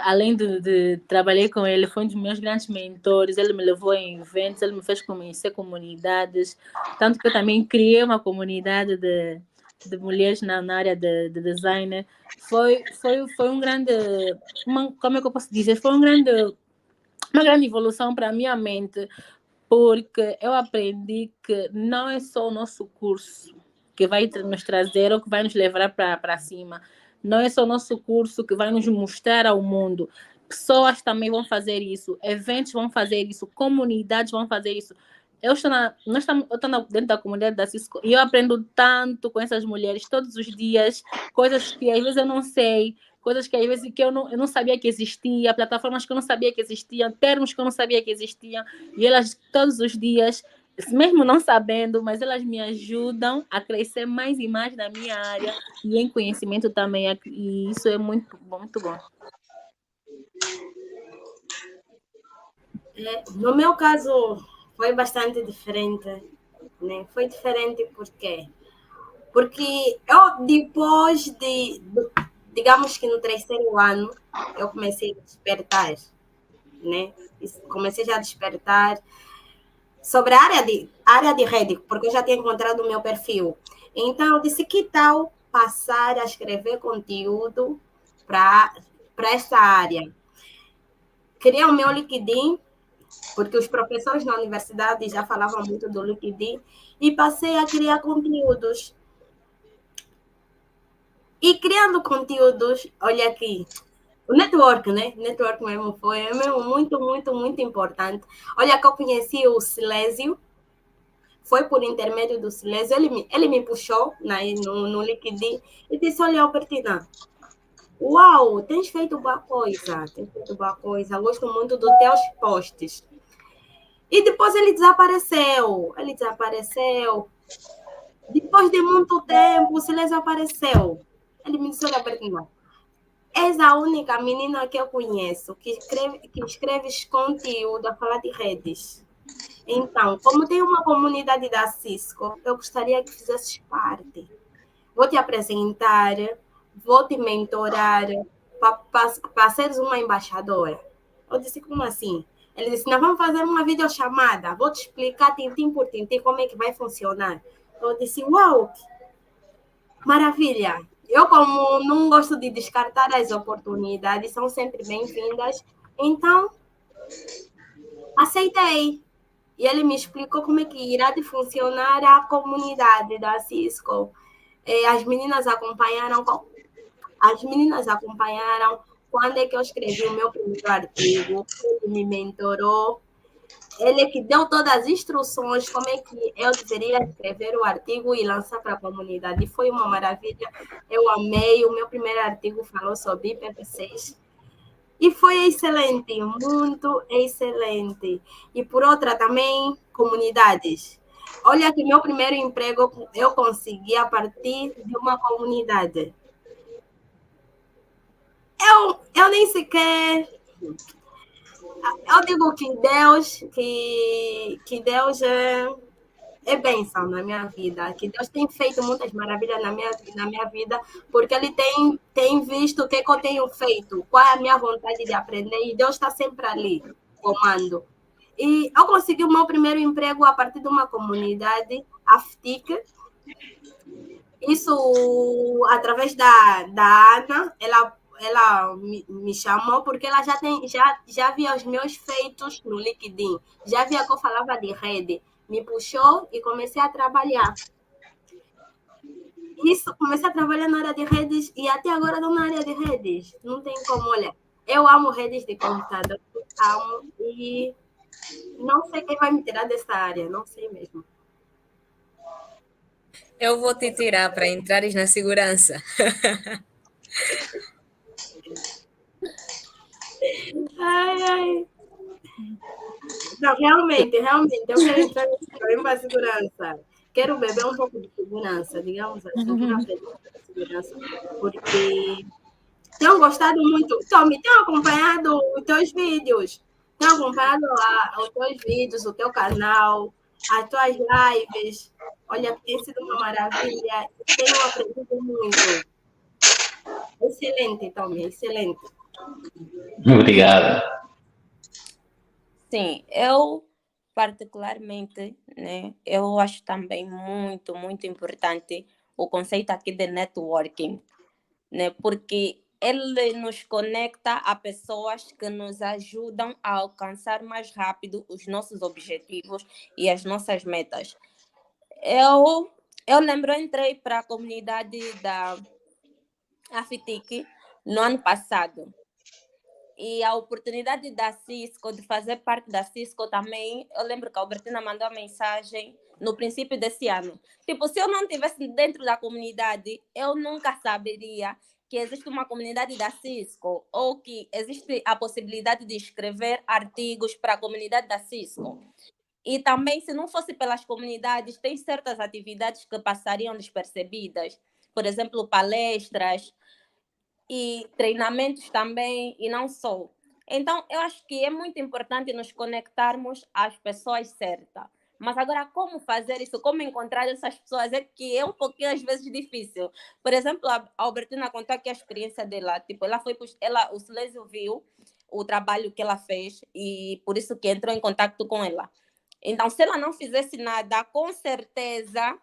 Além de trabalhar com ele, foi um dos meus grandes mentores. Ele me levou em eventos, ele me fez conhecer comunidades. Tanto que eu também criei uma comunidade de mulheres na área de design. Foi um grande... como é que eu posso dizer? Foi uma grande evolução para a minha mente, porque eu aprendi que não é só o nosso curso que vai nos trazer ou que vai nos levar para cima. Não é só o nosso curso que vai nos mostrar ao mundo. Pessoas também vão fazer isso, eventos vão fazer isso, comunidades vão fazer isso. Eu estou dentro da comunidade da Cisco e eu aprendo tanto com essas mulheres todos os dias, coisas que às vezes eu não sei, coisas que às vezes que eu não sabia que existia, plataformas que eu não sabia que existiam, termos que eu não sabia que existiam, e elas todos os dias, mesmo não sabendo, mas elas me ajudam a crescer mais e mais na minha área e em conhecimento também, e isso é muito bom, muito bom. No meu caso, foi bastante diferente, né? Foi diferente porque eu, depois digamos que no 3º ano, eu comecei a despertar, né? Comecei já a despertar sobre a área de rede, porque eu já tinha encontrado o meu perfil. Então, eu disse, que tal passar a escrever conteúdo para essa área? Criei o meu LinkedIn, porque os professores na universidade já falavam muito do LinkedIn, e passei a criar conteúdos. E criando conteúdos, olha aqui, o network, né? Network mesmo foi muito, muito, muito importante. Olha que eu conheci o Silésio, foi por intermédio do Silésio, ele me puxou no LinkedIn e disse, olha, Albertina, uau, tens feito boa coisa, gosto muito dos teus posts. E depois ele desapareceu. Depois de muito tempo, o Silésio apareceu. Ele me disse, olha, Albertina, és a única menina que eu conheço que escreves conteúdo a falar de redes. Então, como tem uma comunidade da Cisco, eu gostaria que fizesses parte. Vou te apresentar, vou te mentorar para seres uma embaixadora. Eu disse, como assim? Ele disse, nós vamos fazer uma videochamada, vou te explicar tintim por tintim como é que vai funcionar. Eu disse, uau, maravilha. Eu, como não gosto de descartar as oportunidades, são sempre bem-vindas, então aceitei. E ele me explicou como é que irá de funcionar a comunidade da Cisco. As meninas acompanharam quando é que eu escrevi o meu primeiro artigo, ele me mentorou, ele que deu todas as instruções, como é que eu deveria escrever o artigo e lançar para a comunidade. Foi uma maravilha, eu amei, o meu primeiro artigo falou sobre IPv6, e foi excelente, muito excelente. E por outra também, comunidades. Olha que meu primeiro emprego eu consegui a partir de uma comunidade. Eu nem sequer... Eu digo que Deus é bênção na minha vida, que Deus tem feito muitas maravilhas na minha vida, porque Ele tem visto o que eu tenho feito, qual é a minha vontade de aprender, e Deus está sempre ali, comando. E eu consegui o meu primeiro emprego a partir de uma comunidade, a FTIC, isso através da Ana, ela me chamou porque ela já via os meus feitos no LinkedIn, já via que eu falava de rede, me puxou e comecei a trabalhar. Comecei a trabalhar na área de redes e até agora estou na área de redes. Não tem como, olha, eu amo redes de computador, amo, e não sei quem vai me tirar dessa área, não sei mesmo. Eu vou te tirar para entrares na segurança. Ai. Não, realmente, eu quero entrar na segurança. Quero beber um pouco de segurança, digamos assim, quero aprender sobre segurança, porque Tenho gostado muito. Tommy, tenho acompanhado os teus vídeos. Tenho acompanhado os teus vídeos, o teu canal, as tuas lives. Olha, tem sido uma maravilha. Tenho aprendido muito. Excelente, Tommy, excelente. Obrigado. Sim, eu particularmente, né, eu acho também muito, muito importante o conceito aqui de networking, né, porque ele nos conecta a pessoas que nos ajudam a alcançar mais rápido os nossos objetivos e as nossas metas. Eu lembro, eu entrei para a comunidade da AFITIC no ano passado. E a oportunidade da Cisco, de fazer parte da Cisco também, eu lembro que a Albertina mandou a mensagem no princípio desse ano. Tipo, se eu não estivesse dentro da comunidade, eu nunca saberia que existe uma comunidade da Cisco ou que existe a possibilidade de escrever artigos para a comunidade da Cisco. E também, se não fosse pelas comunidades, tem certas atividades que passariam despercebidas. Por exemplo, palestras, e treinamentos também, e não só. Então, eu acho que é muito importante nos conectarmos às pessoas certas. Mas agora, como fazer isso? Como encontrar essas pessoas? É que é um pouquinho, às vezes, difícil. Por exemplo, a Albertina contou aqui a experiência dela. Tipo, o Silésio viu o trabalho que ela fez e por isso que entrou em contato com ela. Então, se ela não fizesse nada, com certeza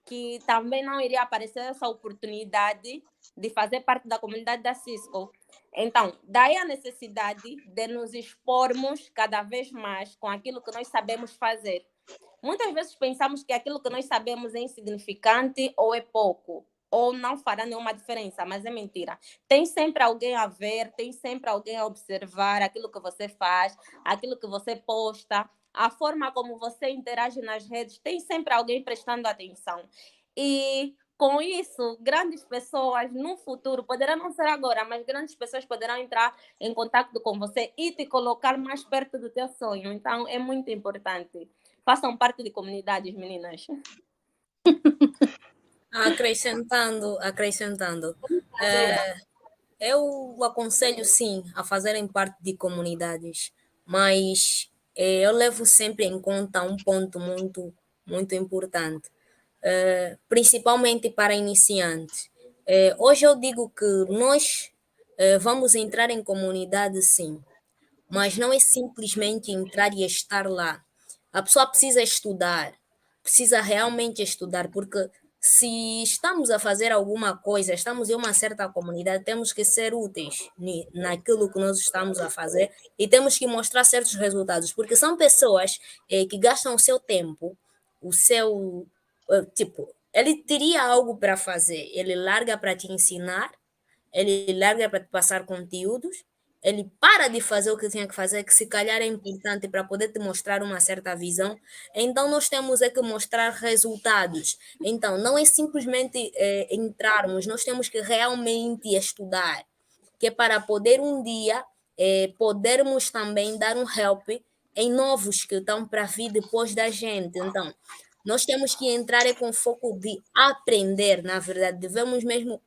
que também não iria aparecer essa oportunidade de fazer parte da comunidade da Cisco. Então, daí a necessidade de nos expormos cada vez mais com aquilo que nós sabemos fazer. Muitas vezes pensamos que aquilo que nós sabemos é insignificante ou é pouco, ou não fará nenhuma diferença, mas é mentira. Tem sempre alguém a ver, tem sempre alguém a observar aquilo que você faz, aquilo que você posta, a forma como você interage nas redes, tem sempre alguém prestando atenção. E com isso, grandes pessoas no futuro, poderá não ser agora, mas grandes pessoas poderão entrar em contato com você e te colocar mais perto do teu sonho. Então, é muito importante. Façam parte de comunidades, meninas. Acrescentando, eu aconselho sim a fazerem parte de comunidades, mas eu levo sempre em conta um ponto muito, muito importante, principalmente para iniciantes. Hoje eu digo que nós vamos entrar em comunidade sim, mas não é simplesmente entrar e estar lá. A pessoa precisa estudar, precisa realmente estudar, porque se estamos a fazer alguma coisa, estamos em uma certa comunidade, temos que ser úteis naquilo que nós estamos a fazer e temos que mostrar certos resultados, porque são pessoas que gastam o seu tempo, o seu. Tipo, ele teria algo para fazer, ele larga para te ensinar, ele larga para te passar conteúdos, ele para de fazer o que tinha que fazer, que se calhar é importante para poder te mostrar uma certa visão. Então, nós temos que mostrar resultados. Então, não é simplesmente entrarmos, nós temos que realmente estudar, que é para poder um dia podermos também dar um help em novos que estão para vir depois da gente. Então, nós temos que entrar com foco de aprender, na verdade, devemos mesmo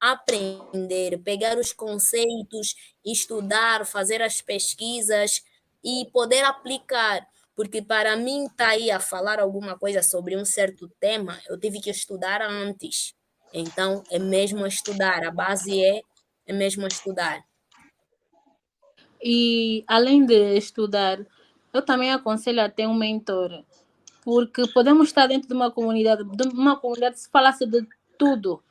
aprender, pegar os conceitos, estudar, fazer as pesquisas e poder aplicar. Porque para mim estar aí a falar alguma coisa sobre um certo tema, eu tive que estudar antes. Então, é mesmo estudar, a base é mesmo estudar. E além de estudar, eu também aconselho a ter um mentor, porque podemos estar dentro de uma comunidade se falasse de tudo.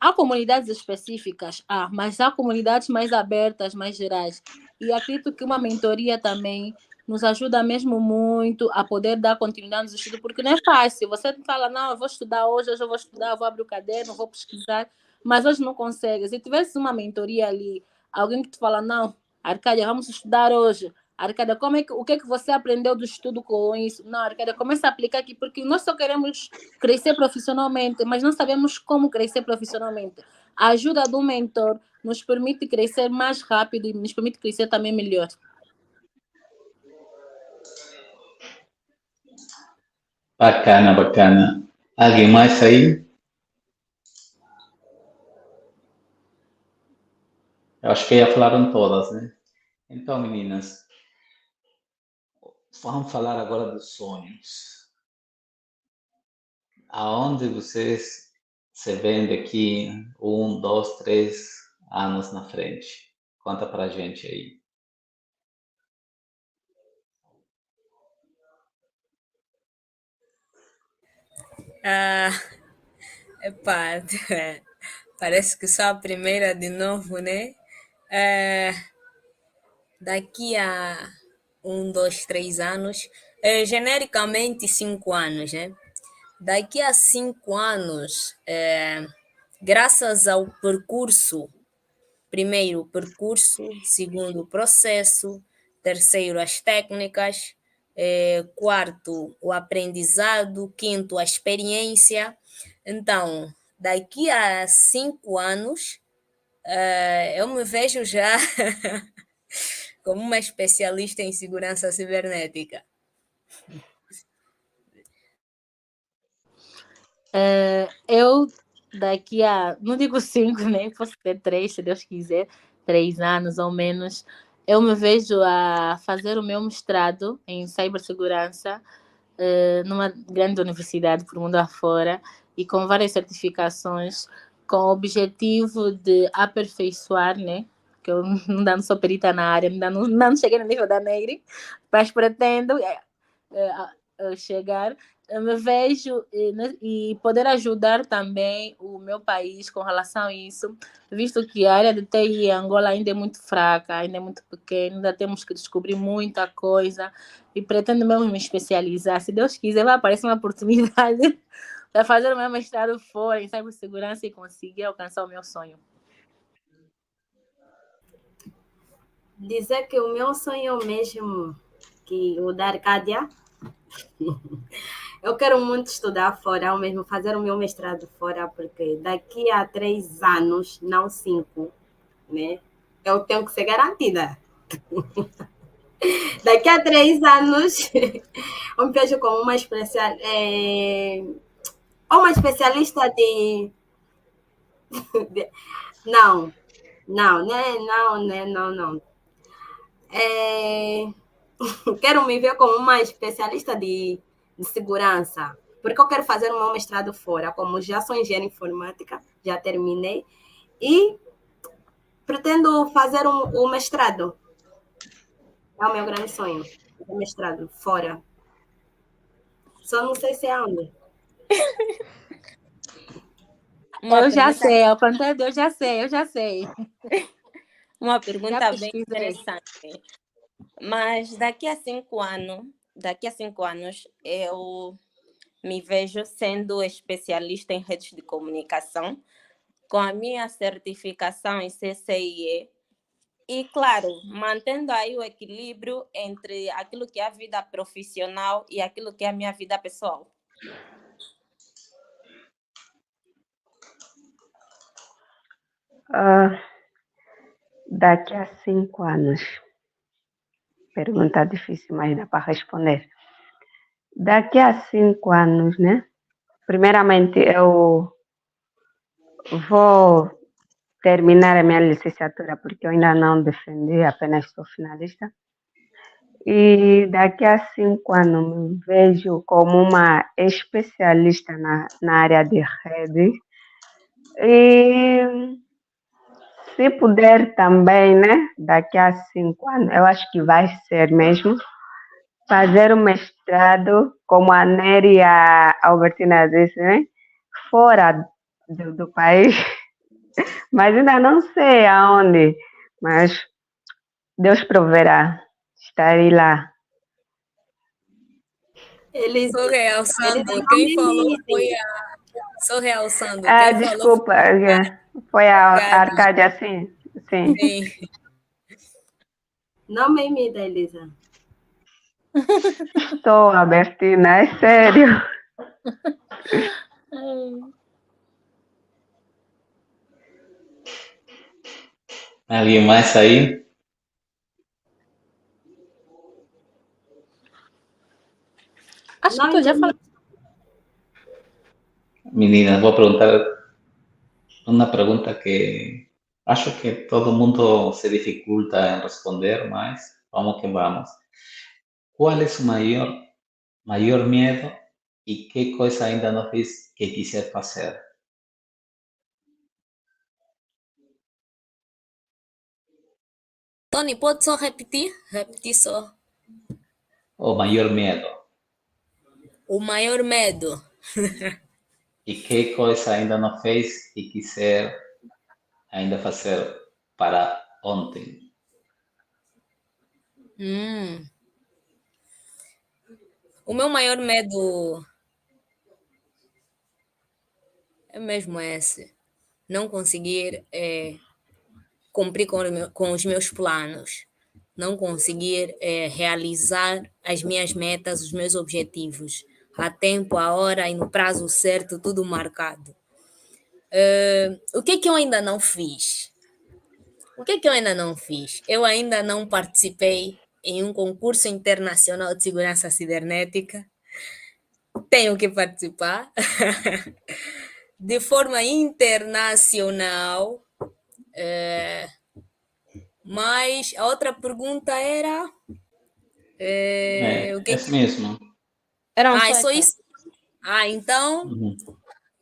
Há comunidades específicas, mas há comunidades mais abertas, mais gerais. E acredito que uma mentoria também nos ajuda mesmo muito a poder dar continuidade nos estudos, porque não é fácil. Você fala, não, eu vou estudar hoje eu vou estudar, eu vou abrir o caderno, vou pesquisar, mas hoje não consegue. Se tivesse uma mentoria ali, alguém que te fala, não, Arcádia, vamos estudar hoje. Arcádia, o que você aprendeu do estudo com isso? Não, Arcádia, começa a aplicar aqui, porque nós só queremos crescer profissionalmente, mas não sabemos como crescer profissionalmente. A ajuda do mentor nos permite crescer mais rápido e nos permite crescer também melhor. Bacana, bacana. Alguém mais aí? Eu acho que já falaram todas, né? Então, meninas, vamos falar agora dos sonhos. Aonde vocês se veem daqui 1, 2, 3 anos na frente? Conta pra gente aí. Ah, epá, parece que sou a primeira de novo, né? É, daqui a 1, 2, 3 anos, genericamente 5 anos, né? Daqui a 5 anos, graças ao percurso, primeiro percurso, segundo processo, terceiro as técnicas, quarto o aprendizado, quinto a experiência. Então, daqui a 5 anos, eu me vejo já como uma especialista em segurança cibernética. Eu, daqui a, não digo 5, nem posso ter 3, se Deus quiser, 3 anos ou menos, eu me vejo a fazer o meu mestrado em cibersegurança numa grande universidade por mundo afora e com várias certificações, com o objetivo de aperfeiçoar, né? Que eu não sou perita na área, não cheguei no nível da Negri, mas pretendo chegar. Eu me vejo e poder ajudar também o meu país com relação a isso, visto que a área de TI em Angola ainda é muito fraca, ainda é muito pequena, ainda temos que descobrir muita coisa e pretendo mesmo me especializar. Se Deus quiser, vai aparecer uma oportunidade para fazer o meu mestrado fora em cibersegurança e conseguir alcançar o meu sonho. Dizer que o meu sonho é o mesmo que o da Arcádia. Eu quero muito estudar fora, ao mesmo fazer o meu mestrado fora, porque daqui a 3 anos, não 5, né? Eu tenho que ser garantida. Daqui a 3 anos, eu me vejo como uma uma especialista não, não, né? Não, né? Não. Quero me ver como uma especialista de segurança, porque eu quero fazer o meu mestrado fora, como já sou engenheira informática, já terminei, e pretendo fazer o mestrado. É o meu grande sonho, o mestrado fora. Só não sei se é onde. Eu já sei, ao contrário, eu já sei. Uma pergunta bem pesquisei. interessante. Mas daqui a 5 anos, eu me vejo sendo especialista em redes de comunicação, com a minha certificação em CCIE e, claro, mantendo aí o equilíbrio entre aquilo que é a vida profissional e aquilo que é a minha vida pessoal. Daqui a 5 anos. Pergunta difícil, mas dá para responder. Daqui a 5 anos, né? Primeiramente, eu vou terminar a minha licenciatura, porque eu ainda não defendi, apenas sou finalista. E daqui a 5 anos me vejo como uma especialista na área de rede. E se puder também, né? Daqui a 5 anos, eu acho que vai ser mesmo, fazer o mestrado, como a Nery e a Albertina disse, né? Fora do país, mas ainda não sei aonde, mas Deus proverá, estarei lá. Só realçando, quem falou foi a... Só realçando, quem Desculpa, falou foi a Arcádia. Arcádia, sim. Sim. Não me imita, Elisa. Estou, Albertina, é sério. Alguém mais aí? Acho Não que eu já entendi. falei. Meninas, vou perguntar uma pergunta que Acho que todo mundo se dificulta em responder, mas vamos que vamos. Qual é o maior medo e que coisa ainda não fiz que quiser fazer? Tony, pode só repetir? Repetir só. O maior medo O maior medo. e que coisa ainda não fez e quiser ainda fazer para ontem. Hum. O meu maior medo é mesmo esse. Não conseguir cumprir com os meus planos. Não conseguir realizar as minhas metas, os meus objetivos. A tempo, a hora e no prazo certo, tudo marcado. O que eu ainda não fiz? O que eu ainda não fiz? Eu ainda não participei em um concurso internacional de segurança cibernética. Tenho que participar. De forma internacional. Mas a outra pergunta era. É, O que é mesmo. Eram é só só essas. isso? Então, Uhum.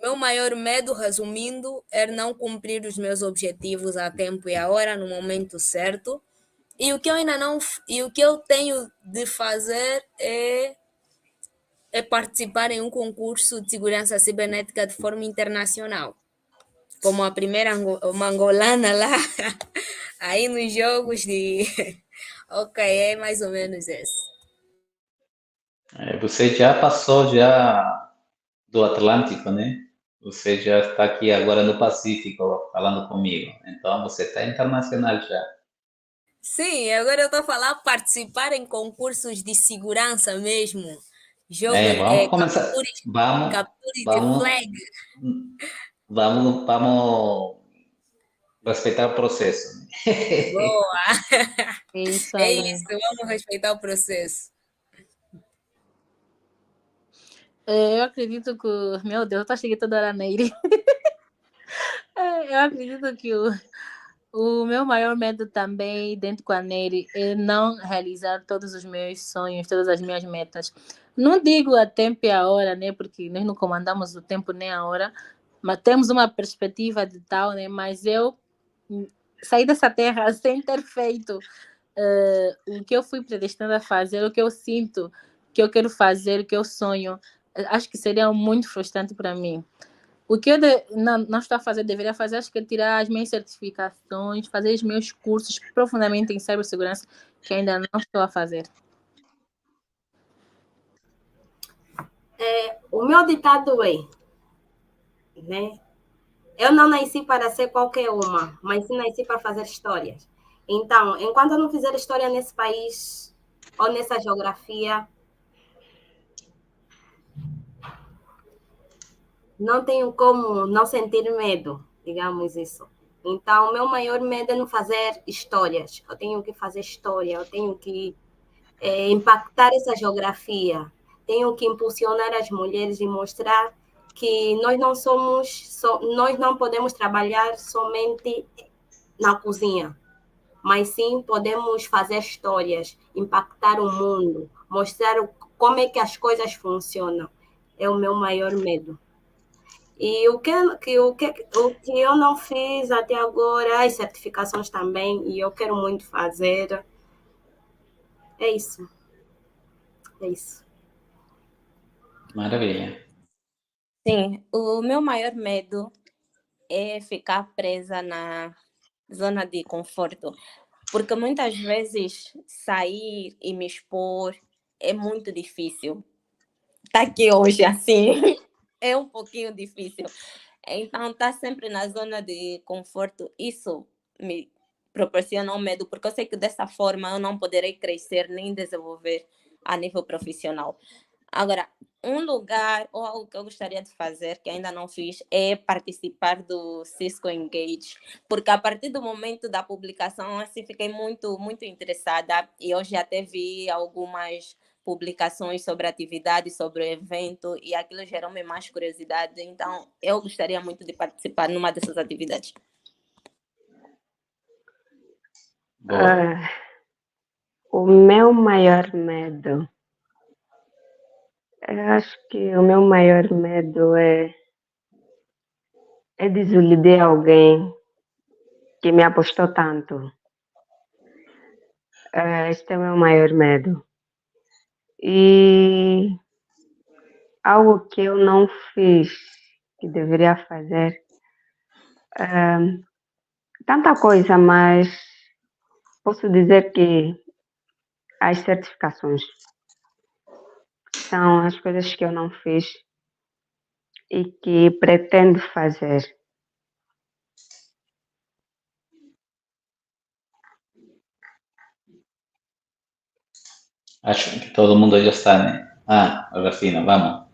meu maior medo, resumindo, é não cumprir os meus objetivos a tempo e a hora, no momento certo. E o que eu ainda não. E o que eu tenho de fazer é participar em um concurso de segurança cibernética de forma internacional. Como a primeira uma angolana lá, aí nos jogos de. Ok, é mais ou menos isso. Você já passou já do Atlântico, né? Você já está aqui agora no Pacífico falando comigo. Então você está internacional já. Sim, agora eu estou a falar participar em concursos de segurança mesmo. Jogo, Vamos começar. captura de Vamos, flag. vamos respeitar o processo. Boa! Isso É aí. isso, vamos respeitar o processo. Eu acredito que. Meu Deus, eu tô chegando toda hora nele. Eu acredito que o meu maior medo também, dentro com a Nery, é não realizar todos os meus sonhos, todas as minhas metas. Não digo a tempo e a hora, né? Porque nós não comandamos o tempo nem a hora, mas temos uma perspectiva de tal, né? Mas eu saí dessa terra sem ter feito o que eu fui predestinada a fazer, o que eu sinto que eu quero fazer, o que eu sonho. Acho que seria muito frustrante para mim. O que eu não estou a fazer, deveria fazer, acho que é tirar as minhas certificações, fazer os meus cursos profundamente em cibersegurança, que ainda não estou a fazer. O meu ditado é, né? Eu não nasci para ser qualquer uma, mas sim nasci para fazer histórias. Então, enquanto eu não fizer história nesse país ou nessa geografia, não tenho como não sentir medo, digamos isso. Então, meu maior medo é não fazer histórias. Eu tenho que fazer história, eu tenho que impactar essa geografia, tenho que impulsionar as mulheres e mostrar que nós não somos, nós não podemos trabalhar somente na cozinha, mas sim podemos fazer histórias, impactar o mundo, mostrar como é que as coisas funcionam. É o meu maior medo. E o que eu não fiz até agora, as certificações também, e eu quero muito fazer. É isso. É isso. Maravilha. Sim, o meu maior medo é ficar presa na zona de conforto, porque muitas vezes sair e me expor é muito difícil. Tá aqui hoje assim é um pouquinho difícil. Então, tá sempre na zona de conforto, isso me proporciona um medo, porque eu sei que dessa forma eu não poderei crescer nem desenvolver a nível profissional. Agora, um lugar ou algo que eu gostaria de fazer, que ainda não fiz, é participar do Cisco Engage, porque a partir do momento da publicação, assim, fiquei muito, muito interessada e hoje até vi algumas publicações sobre a atividade, sobre o evento, e aquilo gerou-me mais curiosidade, então eu gostaria muito de participar numa dessas atividades. Boa. O meu maior medo, eu acho que o meu maior medo é desiludir alguém que me apostou tanto. Este é o meu maior medo. E algo que eu não fiz, que deveria fazer, tanta coisa, mas posso dizer que as certificações são as coisas que eu não fiz e que pretendo fazer. Acho que todo mundo já está, né? Albertina, vamos.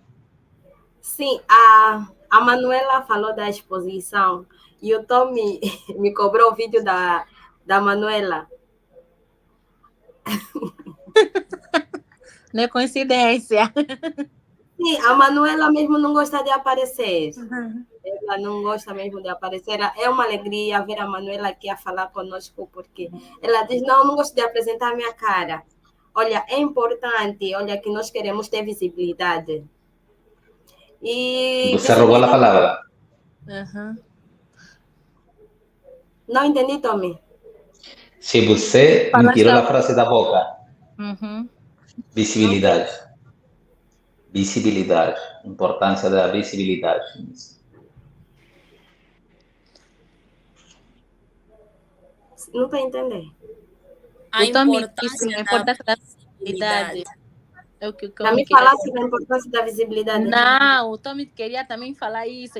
Sim, a Manuela falou da exposição e o Tom me cobrou o vídeo da Manuela. Não é coincidência. Sim, a Manuela mesmo não gosta de aparecer. Ela não gosta mesmo de aparecer. É uma alegria ver a Manuela aqui a falar conosco, porque ela diz, não gosto de apresentar a minha cara. Olha, é importante, olha, que nós queremos ter visibilidade. E Você roubou a palavra. Uhum. Não entendi, Tommy. Se você me tirou a frase da boca. Uhum. Visibilidade. Visibilidade. Importância da visibilidade. Não estou entendendo. A O Tommy importância disse a da importância da visibilidade. visibilidade. É o que o Para Tommy me queria falar sobre a importância da visibilidade. Não, o Tommy queria também falar isso,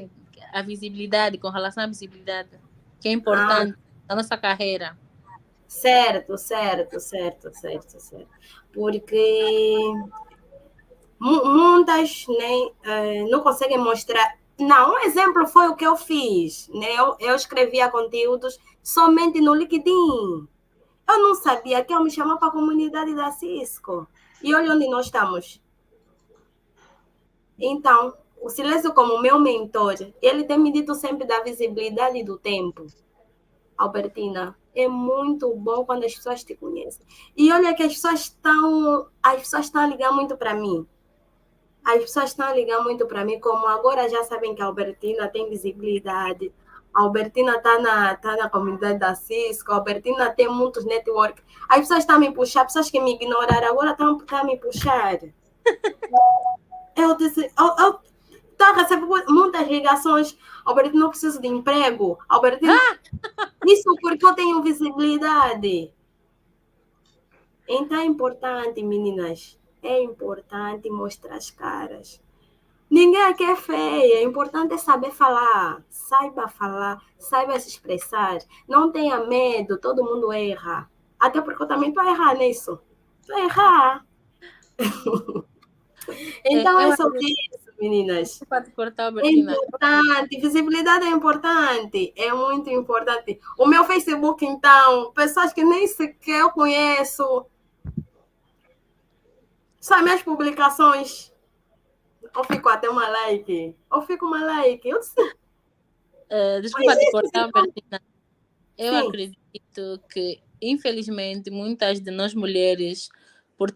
a visibilidade, com relação à visibilidade, que é importante na nossa carreira. Certo. Porque muitas não conseguem mostrar. Não, um exemplo foi o que eu fiz. Né? Eu escrevia conteúdos somente no LinkedIn. Eu não sabia que eu me chamava para a comunidade da Cisco. E olha onde nós estamos. Então, o Silêncio, como meu mentor, ele tem me dito sempre da visibilidade do tempo. Albertina, é muito bom quando as pessoas te conhecem. E olha que as pessoas estão a ligar muito para mim. As pessoas estão a ligar muito para mim, como agora já sabem que a Albertina tem visibilidade. A Albertina está na comunidade da Cisco, a Albertina tem muitos networks. As pessoas estão a me puxar, pessoas que me ignoraram agora estão a me puxar. Eu disse, eu estou a receber muitas ligações. Albertina, não preciso de emprego. Albertina, isso porque eu tenho visibilidade. Então é importante, meninas, é importante mostrar as caras. Ninguém aqui é feia, é importante saber falar, saiba se expressar, não tenha medo, todo mundo erra. Até porque eu também estou a errar nisso. Estou a errar. Então é sobre isso, meninas. Pode cortar, É Albertina. importante, visibilidade é importante, é muito importante. O meu Facebook, então, pessoas que nem sequer eu conheço, só minhas publicações, eu fico até uma like, eu disse, Desculpa te cortar, Albertina. Eu Sim. acredito que, infelizmente, muitas de nós mulheres, por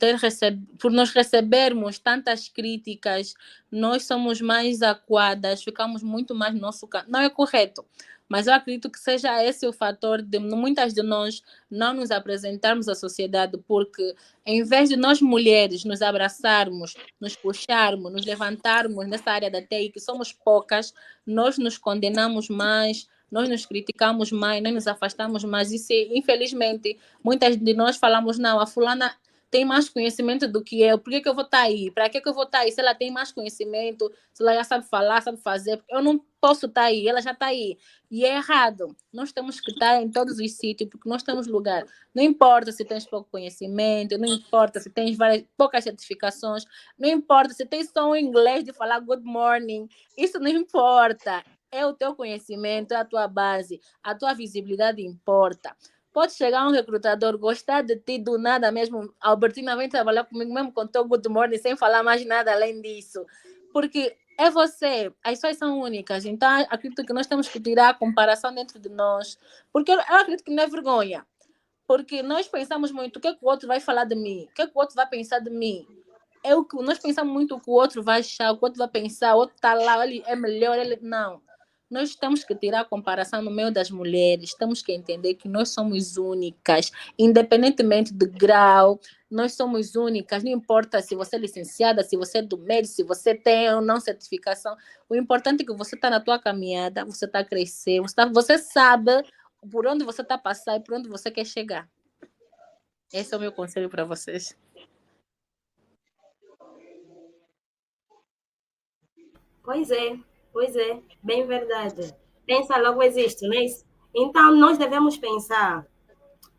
nós recebermos tantas críticas, nós somos mais acuadas, ficamos muito mais no nosso canto. Não é correto, mas eu acredito que seja esse o fator de muitas de nós não nos apresentarmos à sociedade, porque em vez de nós mulheres nos abraçarmos, nos puxarmos, nos levantarmos nessa área da TI, que somos poucas, nós nos condenamos mais, nós nos criticamos mais, nós nos afastamos mais. Isso, infelizmente, muitas de nós falamos, não, a fulana tem mais conhecimento do que eu, por que eu vou estar aí? Para que eu vou estar aí? Se ela tem mais conhecimento, se ela já sabe falar, sabe fazer, eu não posso estar aí, ela já está aí. E é errado. Nós temos que estar em todos os sítios, porque nós temos lugar. Não importa se tens pouco conhecimento, não importa se tens poucas certificações, não importa se tens só um inglês de falar good morning, isso não importa. É o teu conhecimento, é a tua base, a tua visibilidade importa. Pode chegar um recrutador, gostar de ti do nada mesmo, a Albertina vem trabalhar comigo mesmo com teu good morning, sem falar mais nada além disso. Porque é você, as pessoas são únicas, então acredito que nós temos que tirar a comparação dentro de nós, porque eu acredito que não é vergonha. Porque nós pensamos muito o que, é que o outro vai falar de mim, o que, é que o outro vai pensar de mim. Nós pensamos muito o que o outro vai achar, o que o outro vai pensar, o outro está lá, ele é melhor, ele... Não. Nós temos que tirar a comparação no meio das mulheres, temos que entender que nós somos únicas, independentemente do grau, nós somos únicas, não importa se você é licenciada, se você é do médio, se você tem ou não certificação, o importante é que você está na tua caminhada, você está a crescer, você sabe por onde você está a passar e por onde você quer chegar. Esse é o meu conselho para vocês. Pois é, bem verdade. Pensa logo existe, não é isso? Então, nós devemos pensar,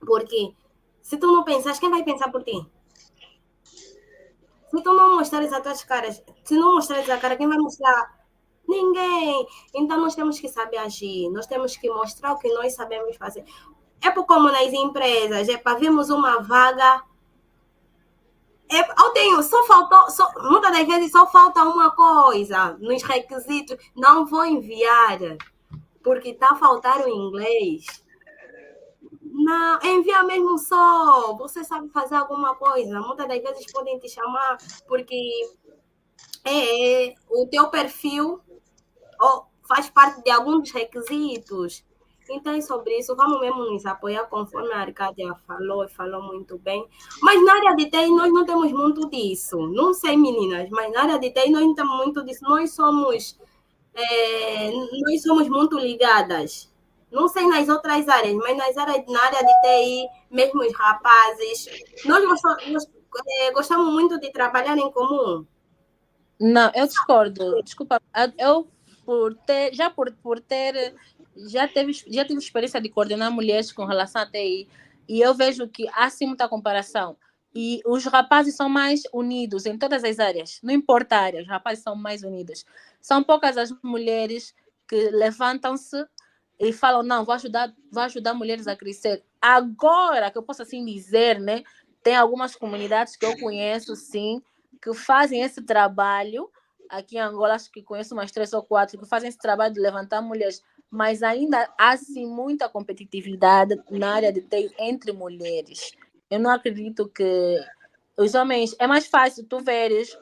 porque se tu não pensares, quem vai pensar por ti? Se tu não mostrares as tuas caras, se não mostrares a cara, quem vai mostrar? Ninguém. Então, nós temos que saber agir, nós temos que mostrar o que nós sabemos fazer. É por como nas empresas, para vermos uma vaga. Eu tenho, muitas das vezes só falta uma coisa nos requisitos, não vou enviar, porque está a faltar o inglês. Não, envia mesmo só, você sabe fazer alguma coisa, muitas das vezes podem te chamar, porque o teu perfil faz parte de alguns requisitos. Então, é sobre isso, vamos mesmo nos apoiar, conforme a Arcádia falou, e falou muito bem. Mas na área de TI, nós não temos muito disso. Não sei, meninas, mas na área de TI, nós não temos muito disso. Nós somos muito ligadas. Não sei nas outras áreas, mas na área de TI, mesmo os rapazes, nós gostamos muito de trabalhar em comum. Não, eu discordo. Desculpa, eu já tive experiência de coordenar mulheres com relação a TI e eu vejo que há sim muita comparação. E os rapazes são mais unidos em todas as áreas, não importa a área, os rapazes são mais unidos. São poucas as mulheres que levantam-se e falam, não, vou ajudar mulheres a crescer. Agora, que eu posso assim dizer, né? Tem algumas comunidades que eu conheço, sim, que fazem esse trabalho. Aqui em Angola, acho que conheço umas 3 ou 4 que fazem esse trabalho de levantar mulheres, mas ainda há, sim, muita competitividade na área de TI entre mulheres. Eu não acredito que os homens... É mais fácil tu veres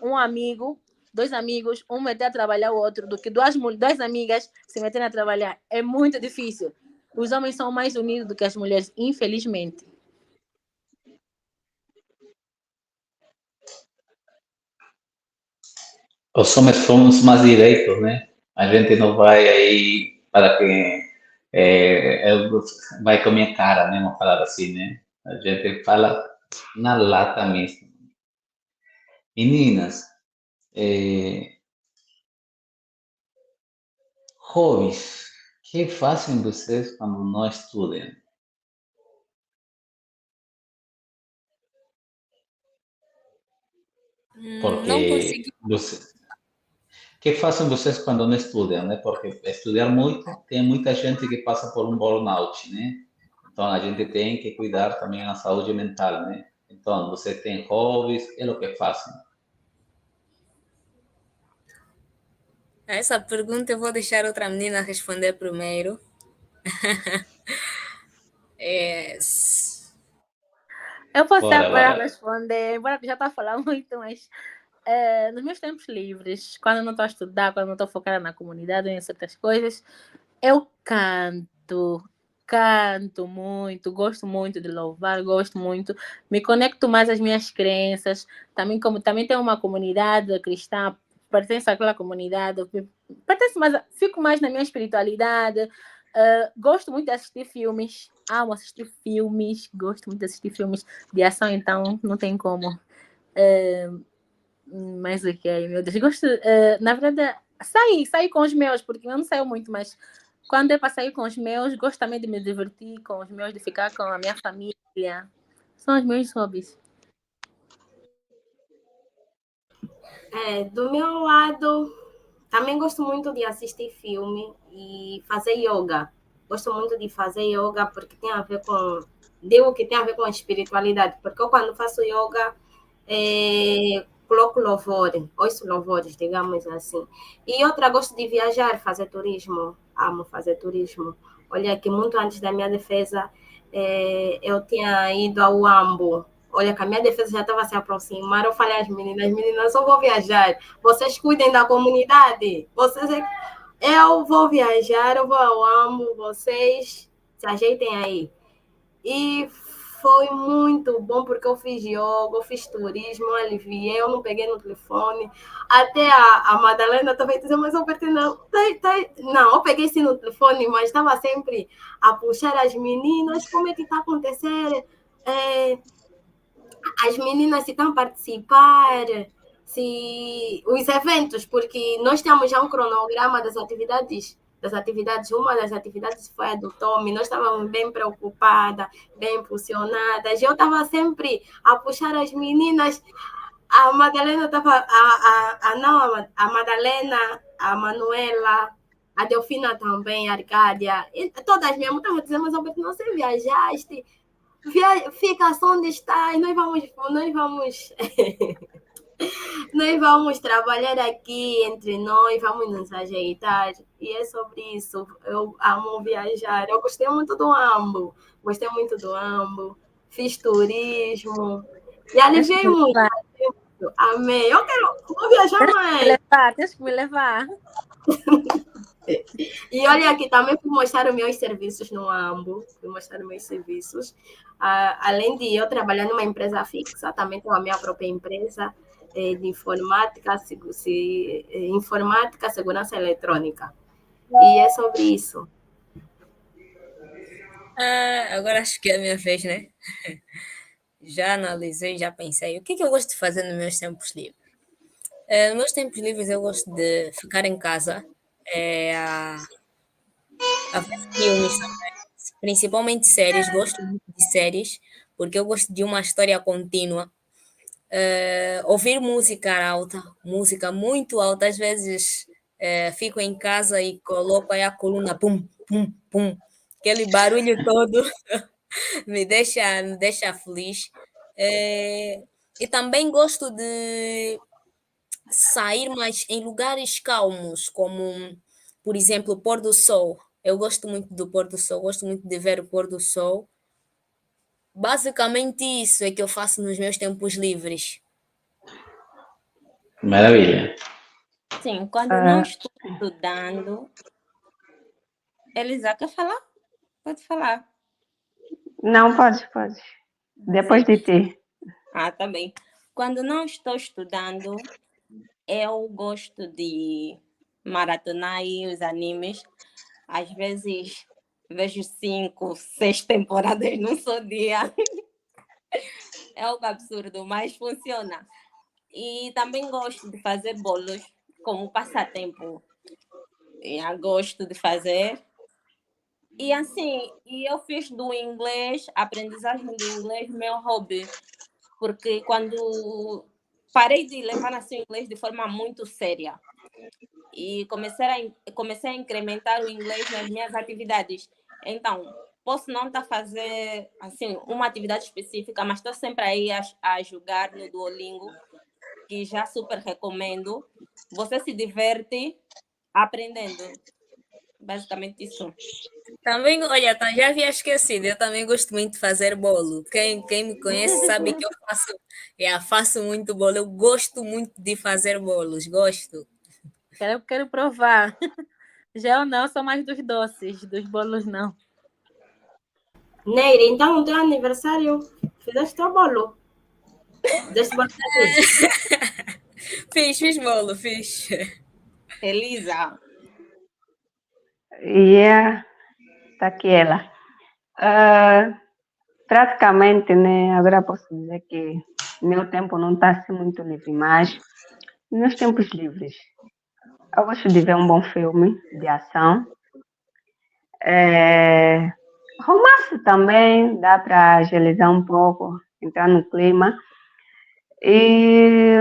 dois amigos, um meter a trabalhar o outro, do que duas amigas se meterem a trabalhar. É muito difícil. Os homens são mais unidos do que as mulheres, infelizmente. Os homens somos mais direitos, né? A gente não vai aí para que vai com a minha cara, né? Vamos falar assim, né? A gente fala na lata mesmo. Meninas, hobbies, o que fazem vocês quando não estudam? Não Porque consegui. o que fazem vocês quando não estudam, né? Porque estudar muito, tem muita gente que passa por um burnout, né? Então a gente tem que cuidar também da saúde mental, né? Então, você tem hobbies, é o que fazem? Essa pergunta eu vou deixar outra menina responder primeiro. Eu posso Bora, agora bora. responder, embora que já está falando muito, mas nos meus tempos livres, quando eu não estou a estudar, quando eu não estou focada na comunidade, em certas coisas, eu canto muito, gosto muito de louvar, gosto muito, me conecto mais às minhas crenças, também tenho uma comunidade cristã, pertenço àquela comunidade, fico mais na minha espiritualidade, gosto muito de assistir filmes, amo assistir filmes, gosto muito de assistir filmes de ação, então não tem como. Mas o que aí, meu Deus, gosto, na verdade, sair com os meus, porque eu não saio muito, mas quando é para sair com os meus, gosto também de me divertir com os meus, de ficar com a minha família. São os meus hobbies. Do meu lado, também gosto muito de assistir filme e fazer yoga. Gosto muito de fazer yoga porque tem a ver com... Digo que tem a ver com a espiritualidade, porque eu quando faço yoga, coloco louvor, ouço louvores, digamos assim. E outra, gosto de viajar, fazer turismo. Amo fazer turismo. Olha, que muito antes da minha defesa, eu tinha ido ao Ambo. Olha, que a minha defesa já estava se aproximar. Eu falei às meninas, eu vou viajar. Vocês cuidem da comunidade. Eu vou viajar, eu vou ao Ambo, vocês se ajeitem aí. E foi muito bom, porque eu fiz yoga, eu fiz turismo, eu aliviei, eu não peguei no telefone. Até a Madalena também dizendo, mas eu apertei não. Não, eu peguei sim no telefone, mas estava sempre a puxar as meninas, como é que está acontecendo? As meninas se estão a participar, se os eventos, porque nós temos já um cronograma das atividades, uma das atividades foi a do Tommy, nós estávamos bem preocupadas, bem impulsionadas, eu estava sempre a puxar as meninas, a Madalena estava, a Madalena, a Manuela, a Delfina também, a Arcádia, e todas mesmo estavam dizendo, mas Alberto, não sei, viajaste, fica só onde está, e nós vamos trabalhar aqui entre nós, vamos nos ajeitar. E é sobre isso. Eu amo viajar. Eu gostei muito do Ambo. Fiz turismo. E aliviei muito. Amei. Vou viajar mais. Tens que me levar. E olha aqui, também fui mostrar os meus serviços no Ambo. Além de eu trabalhar numa empresa fixa, também tenho a minha própria empresa de informática, segurança eletrônica. E é sobre isso. Agora acho que é a minha vez, né? Já analisei, já pensei. O que eu gosto de fazer nos meus tempos livres? Nos meus tempos livres eu gosto de ficar em casa, a ver filmes também, principalmente séries. Gosto muito de séries, porque eu gosto de uma história contínua. Ouvir música alta, música muito alta. Às vezes fico em casa e coloco aí a coluna pum, pum, pum. Aquele barulho todo me deixa feliz. E também gosto de sair mais em lugares calmos, como, por exemplo, o pôr do sol. Eu gosto muito do pôr do sol, gosto muito de ver o pôr do sol. Basicamente isso é que eu faço nos meus tempos livres. Maravilha. Sim, quando não estou estudando... Elisa, quer falar? Pode falar. Não, pode. Depois de ti. Tá bem. Quando não estou estudando, eu gosto de maratonar aí os animes. Às vezes vejo 5, 6 temporadas num só dia. É algo absurdo, mas funciona. E também gosto de fazer bolos como passatempo. Eu gosto de fazer. E assim, eu fiz do inglês, aprendizagem do inglês, meu hobby. Porque quando parei de levar assim, o inglês de forma muito séria e comecei a incrementar o inglês nas minhas atividades. Então, posso não estar fazendo assim, uma atividade específica, mas estou sempre aí a jogar no Duolingo, que já super recomendo. Você se diverte aprendendo. Basicamente isso. Também, olha, já havia esquecido, eu também gosto muito de fazer bolo. Quem me conhece sabe que eu faço muito bolo. Eu gosto muito de fazer bolos, gosto. Quero provar. Já eu não, sou mais dos doces, dos bolos não. Neire, então no teu aniversário, fizeste teu bolo? Deste bolo Fiz bolo, fiz. Elisa. Está aqui ela. Praticamente, né? Agora posso dizer que meu tempo não está assim muito livre, mas nos tempos livres eu gosto de ver um bom filme de ação. Romance também dá para agilizar um pouco, entrar no clima. E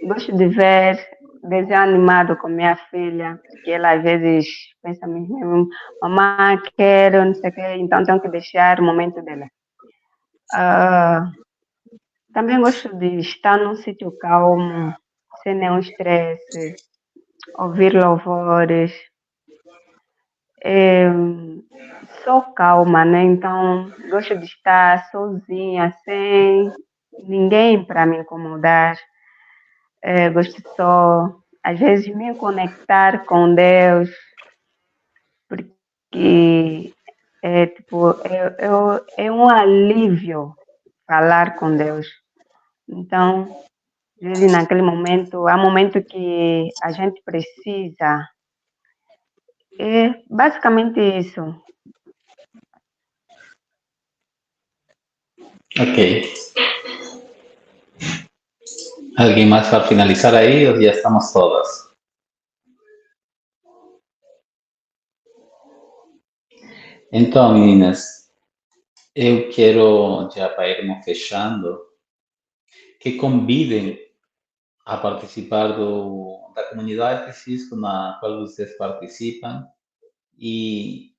gosto de ver desenho animado com minha filha, que ela às vezes pensa mesmo, mamãe, quero, não sei o quê, então tenho que deixar o momento dela. Também gosto de estar num sítio calmo, sem nenhum estresse, ouvir louvores. sou calma, né? Então, gosto de estar sozinha, sem ninguém para me incomodar. Gosto só, às vezes, me conectar com Deus, porque é um alívio falar com Deus. Então, às vezes, naquele momento, há momento que a gente precisa. É basicamente isso. Ok. ¿Alguien más para finalizar ahí o ya estamos todas? Então, meninas, eu quero, já para irmos fechando, que convidem a participar da comunidade de Cisco na qual vocês participam e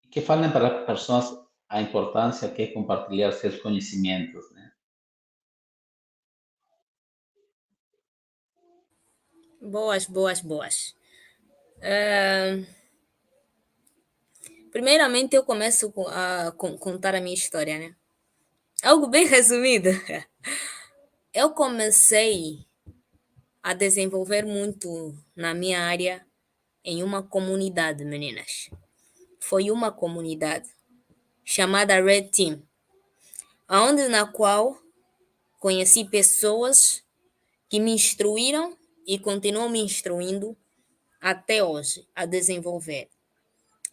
que falem para as pessoas a importância que é compartilhar seus conhecimentos, né? Boas, boas, boas. Primeiramente, eu começo a contar a minha história, né? Algo bem resumido. Eu comecei a desenvolver muito na minha área em uma comunidade, meninas. Foi uma comunidade chamada Red Team, na qual conheci pessoas que me instruíram e continuam me instruindo até hoje a desenvolver.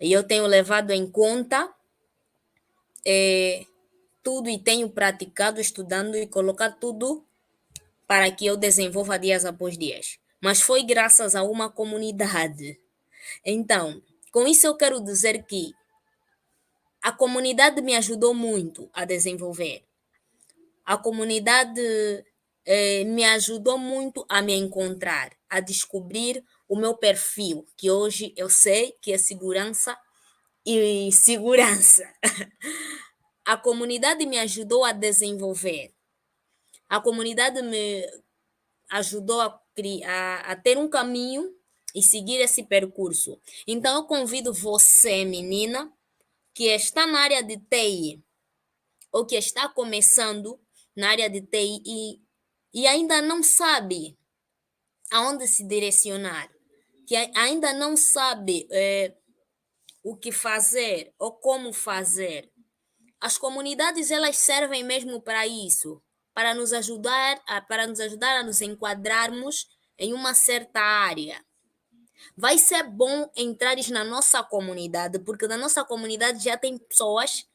E eu tenho levado em conta tudo e tenho praticado, estudando e colocar tudo para que eu desenvolva dias após dias. Mas foi graças a uma comunidade. Então, com isso eu quero dizer que a comunidade me ajudou muito a desenvolver. A comunidade me ajudou muito a me encontrar, a descobrir o meu perfil, que hoje eu sei que é segurança e segurança. A comunidade me ajudou a desenvolver. A comunidade me ajudou a ter um caminho e seguir esse percurso. Então, eu convido você, menina, que está na área de TI ou que está começando na área de TI e ainda não sabe aonde se direcionar, que ainda não sabe o que fazer ou como fazer. As comunidades, elas servem mesmo para isso, para nos ajudar a nos enquadrarmos em uma certa área. Vai ser bom entrares na nossa comunidade, porque na nossa comunidade já tem pessoas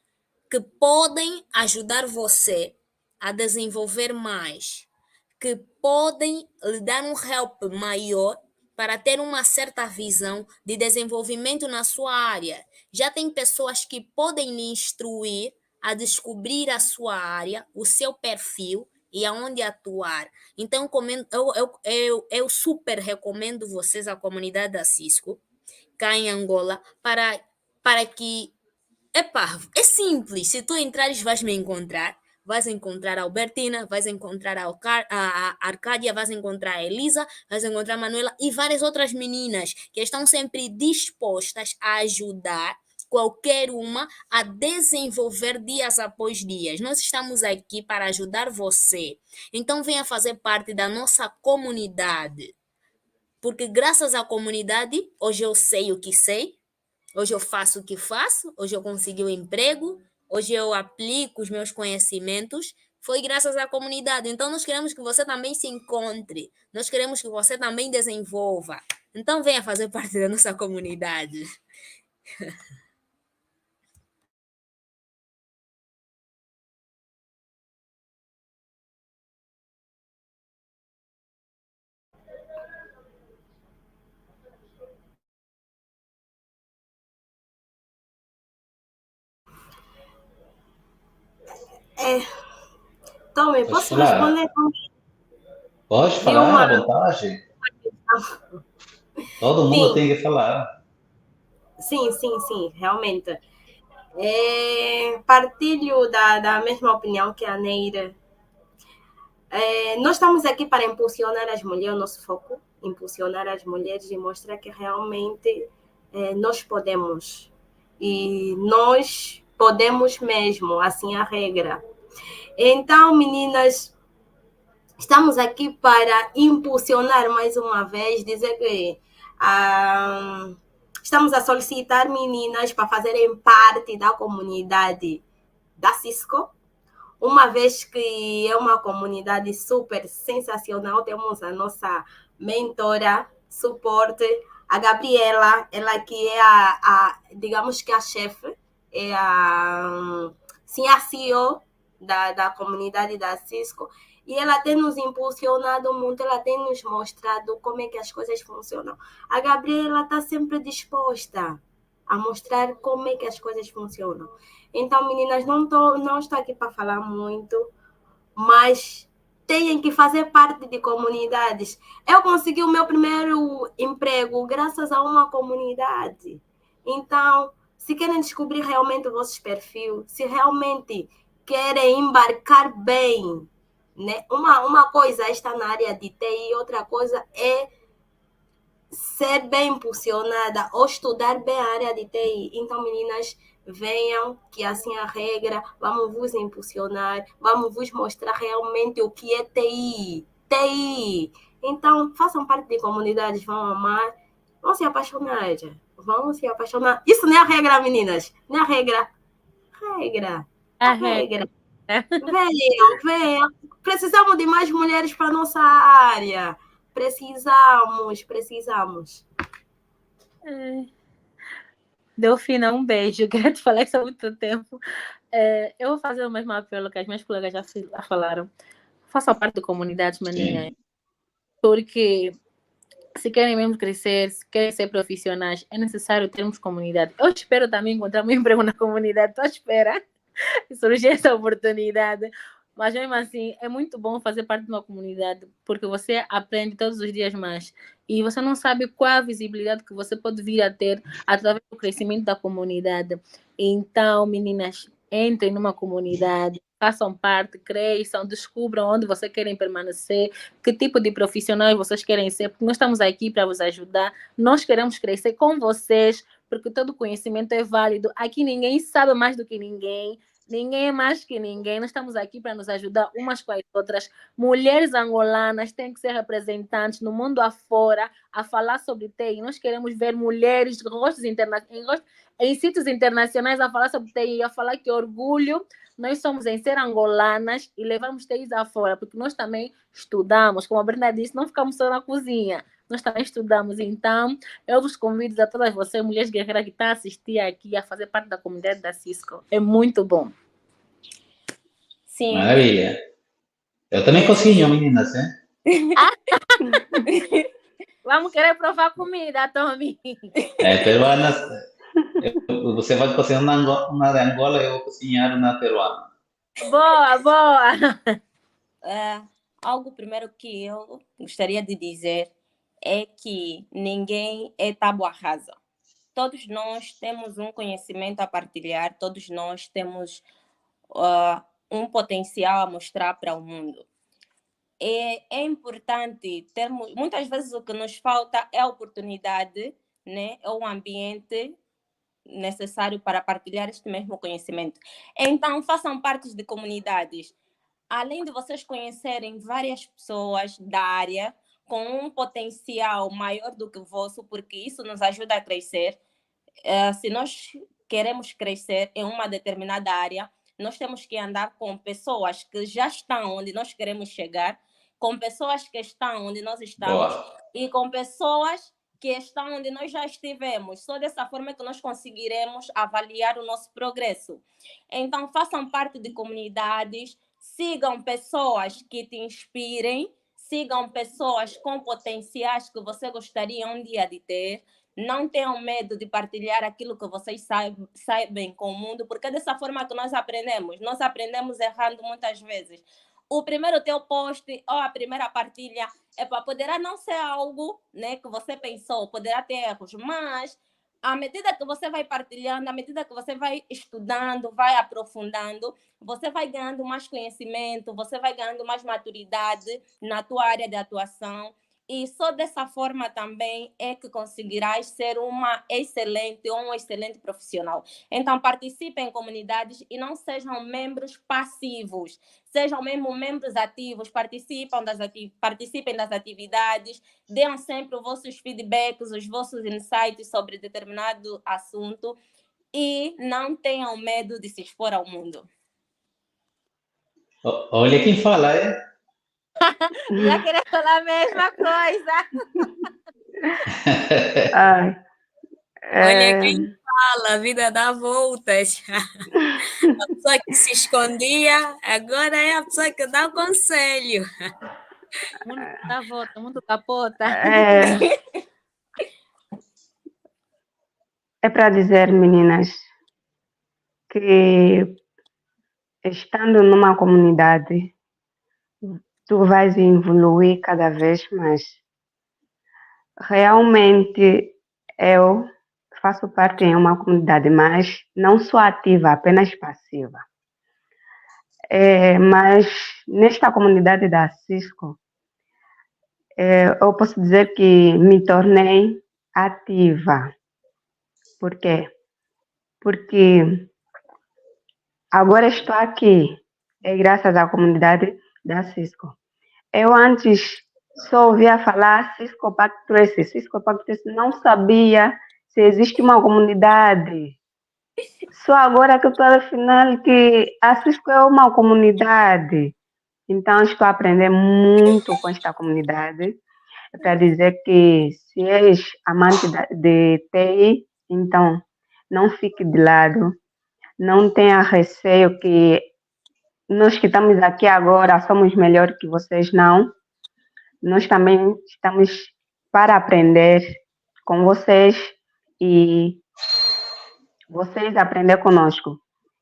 que podem ajudar você a desenvolver mais, que podem lhe dar um help maior para ter uma certa visão de desenvolvimento na sua área. Já tem pessoas que podem lhe instruir a descobrir a sua área, o seu perfil e aonde atuar. Então, eu super recomendo vocês, a comunidade da Cisco, cá em Angola, para que... é simples. Se tu entrares, vais me encontrar. Vais encontrar a Albertina, vais encontrar a Arcádia, vais encontrar a Elisa, vais encontrar a Manuela e várias outras meninas que estão sempre dispostas a ajudar qualquer uma a desenvolver dias após dias. Nós estamos aqui para ajudar você. Então, venha fazer parte da nossa comunidade. Porque graças à comunidade, hoje eu sei o que sei, hoje eu faço o que faço, hoje eu consegui um emprego, hoje eu aplico os meus conhecimentos, foi graças à comunidade. Então, nós queremos que você também se encontre, nós queremos que você também desenvolva. Então, venha fazer parte da nossa comunidade. Tommy, Pode posso falar? responder? Pode Vi falar uma... à vontade. Todo mundo Sim, tem que falar. sim, realmente. Partilho da mesma opinião que a Neira. Nós estamos aqui para impulsionar as mulheres, o nosso foco, impulsionar as mulheres e mostrar que realmente nós podemos. E nós podemos mesmo, assim é a regra. Então, meninas, estamos aqui para impulsionar mais uma vez, dizer que estamos a solicitar meninas para fazerem parte da comunidade da Cisco, uma vez que é uma comunidade super sensacional. Temos a nossa mentora, suporte, a Gabriela, ela que é digamos que a chefe, é sim, a CEO da comunidade da Cisco, e ela tem nos impulsionado muito, ela tem nos mostrado como é que as coisas funcionam. A Gabriela está sempre disposta a mostrar como é que as coisas funcionam. Então, meninas, não estou aqui para falar muito, mas têm que fazer parte de comunidades. Eu consegui o meu primeiro emprego graças a uma comunidade. Então, se querem descobrir realmente o vosso perfil, se realmente querem embarcar bem, né? Uma coisa é estar na área de TI, outra coisa é ser bem impulsionada ou estudar bem a área de TI. Então, meninas, venham, que assim é a regra, vamos vos impulsionar, vamos vos mostrar realmente o que é TI. TI! Então, façam parte de comunidades, vão amar, vão se apaixonar. Vão se apaixonar. Isso não é a regra, meninas. Não é a regra. Regra. A regra. Venham. Precisamos de mais mulheres para nossa área. Precisamos. Delfina, um beijo. Quero te falar isso há muito tempo. Eu vou fazer o mesmo apelo que as minhas colegas já falaram. Façam parte da comunidade, maninha. Porque se querem mesmo crescer, se querem ser profissionais, é necessário termos comunidade. Eu espero também encontrar meu emprego na comunidade. Estou à espera de surgir essa oportunidade. Mas mesmo assim, é muito bom fazer parte de uma comunidade, porque você aprende todos os dias mais. E você não sabe qual a visibilidade que você pode vir a ter através do crescimento da comunidade. Então, meninas, entrem numa comunidade, façam parte, cresçam, descubram onde vocês querem permanecer, que tipo de profissionais vocês querem ser, porque nós estamos aqui para vos ajudar. Nós queremos crescer com vocês, porque todo conhecimento é válido. Aqui ninguém sabe mais do que ninguém. Ninguém é mais que ninguém. Nós estamos aqui para nos ajudar umas com as outras. Mulheres angolanas têm que ser representantes no mundo afora a falar sobre TI. Nós queremos ver mulheres em sítios internacionais a falar sobre TI, a falar que orgulho nós somos em ser angolanas e levarmos TI afora, porque nós também estudamos. Como a Brenda disse, não ficamos só na cozinha. Nós também estudamos. Então, eu vos convido a todas vocês, mulheres guerreiras que estão a assistir aqui, a fazer parte da comunidade da Cisco. É muito bom. Sim. Maravilha. Eu também cozinho, meninas, né? Vamos querer provar comida, Tommy. Peruanas. Você vai cozinhar uma de Angola, eu vou cozinhar uma peruana. Boa. Algo primeiro que eu gostaria de dizer é que ninguém é tábua rasa. Todos nós temos um conhecimento a partilhar, todos nós temos um potencial a mostrar para o mundo. É importante termos, muitas vezes o que nos falta é a oportunidade, né? É o ambiente necessário para partilhar este mesmo conhecimento. Então, façam parte de comunidades. Além de vocês conhecerem várias pessoas da área com um potencial maior do que o vosso, porque isso nos ajuda a crescer. Se nós queremos crescer em uma determinada área, nós temos que andar com pessoas que já estão onde nós queremos chegar, com pessoas que estão onde nós estamos. Boa. E com pessoas que estão onde nós já estivemos. Só dessa forma que nós conseguiremos avaliar o nosso progresso. Então, façam parte de comunidades, sigam pessoas que te inspirem, sigam pessoas com potenciais que você gostaria um dia de ter. Não tenham medo de partilhar aquilo que vocês sabem com o mundo, porque é dessa forma que nós aprendemos. Nós aprendemos errando muitas vezes. O primeiro teu post ou a primeira partilha poderá não ser algo, né, que você pensou, poderá ter erros, mas à medida que você vai partilhando, à medida que você vai estudando, vai aprofundando, você vai ganhando mais conhecimento, você vai ganhando mais maturidade na tua área de atuação. E só dessa forma também é que conseguirás ser uma excelente ou um excelente profissional. Então, participem em comunidades e não sejam membros passivos. Sejam mesmo membros ativos, participem das atividades, deem sempre os vossos feedbacks, os vossos insights sobre determinado assunto e não tenham medo de se expor ao mundo. Olha quem fala, é? Já queria falar a mesma coisa. Ai, Olha quem fala, a vida dá voltas. A pessoa que se escondia, agora é a pessoa que dá o conselho. O mundo dá volta, o mundo capota. é para dizer, meninas, que estando numa comunidade, tu vais evoluir cada vez mais. Realmente, eu faço parte em uma comunidade, mas não sou ativa, apenas passiva. Mas nesta comunidade da Cisco, eu posso dizer que me tornei ativa. Por quê? Porque agora estou aqui, graças à comunidade da Cisco. Eu antes só ouvia falar Cisco Pacto Trace, Cisco Pacto Trace, não sabia se existe uma comunidade. Só agora que eu estou afinal que a Cisco é uma comunidade. Então, estou a aprender muito com esta comunidade. É para dizer que se és amante de TI, então não fique de lado. Não tenha receio que nós que estamos aqui agora somos melhor que vocês, não. Nós também estamos para aprender com vocês e vocês aprender conosco.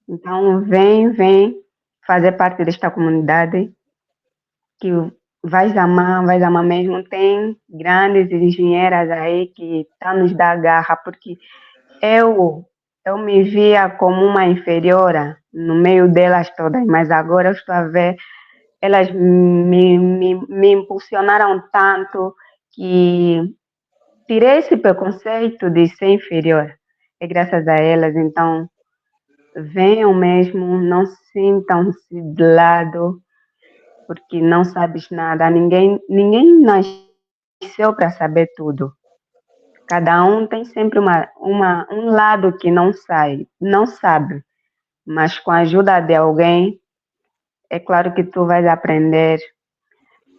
Então, vem fazer parte desta comunidade que vais amar mesmo. Tem grandes engenheiras aí que estão nos dar garra, porque eu me via como uma inferiora no meio delas todas, mas agora eu estou a ver, elas me impulsionaram tanto que tirei esse preconceito de ser inferior. É graças a elas, então venham mesmo, não sintam-se de lado, porque não sabes nada. Ninguém nasceu para saber tudo. Cada um tem sempre um lado que não sabe, mas com a ajuda de alguém, é claro que tu vais aprender.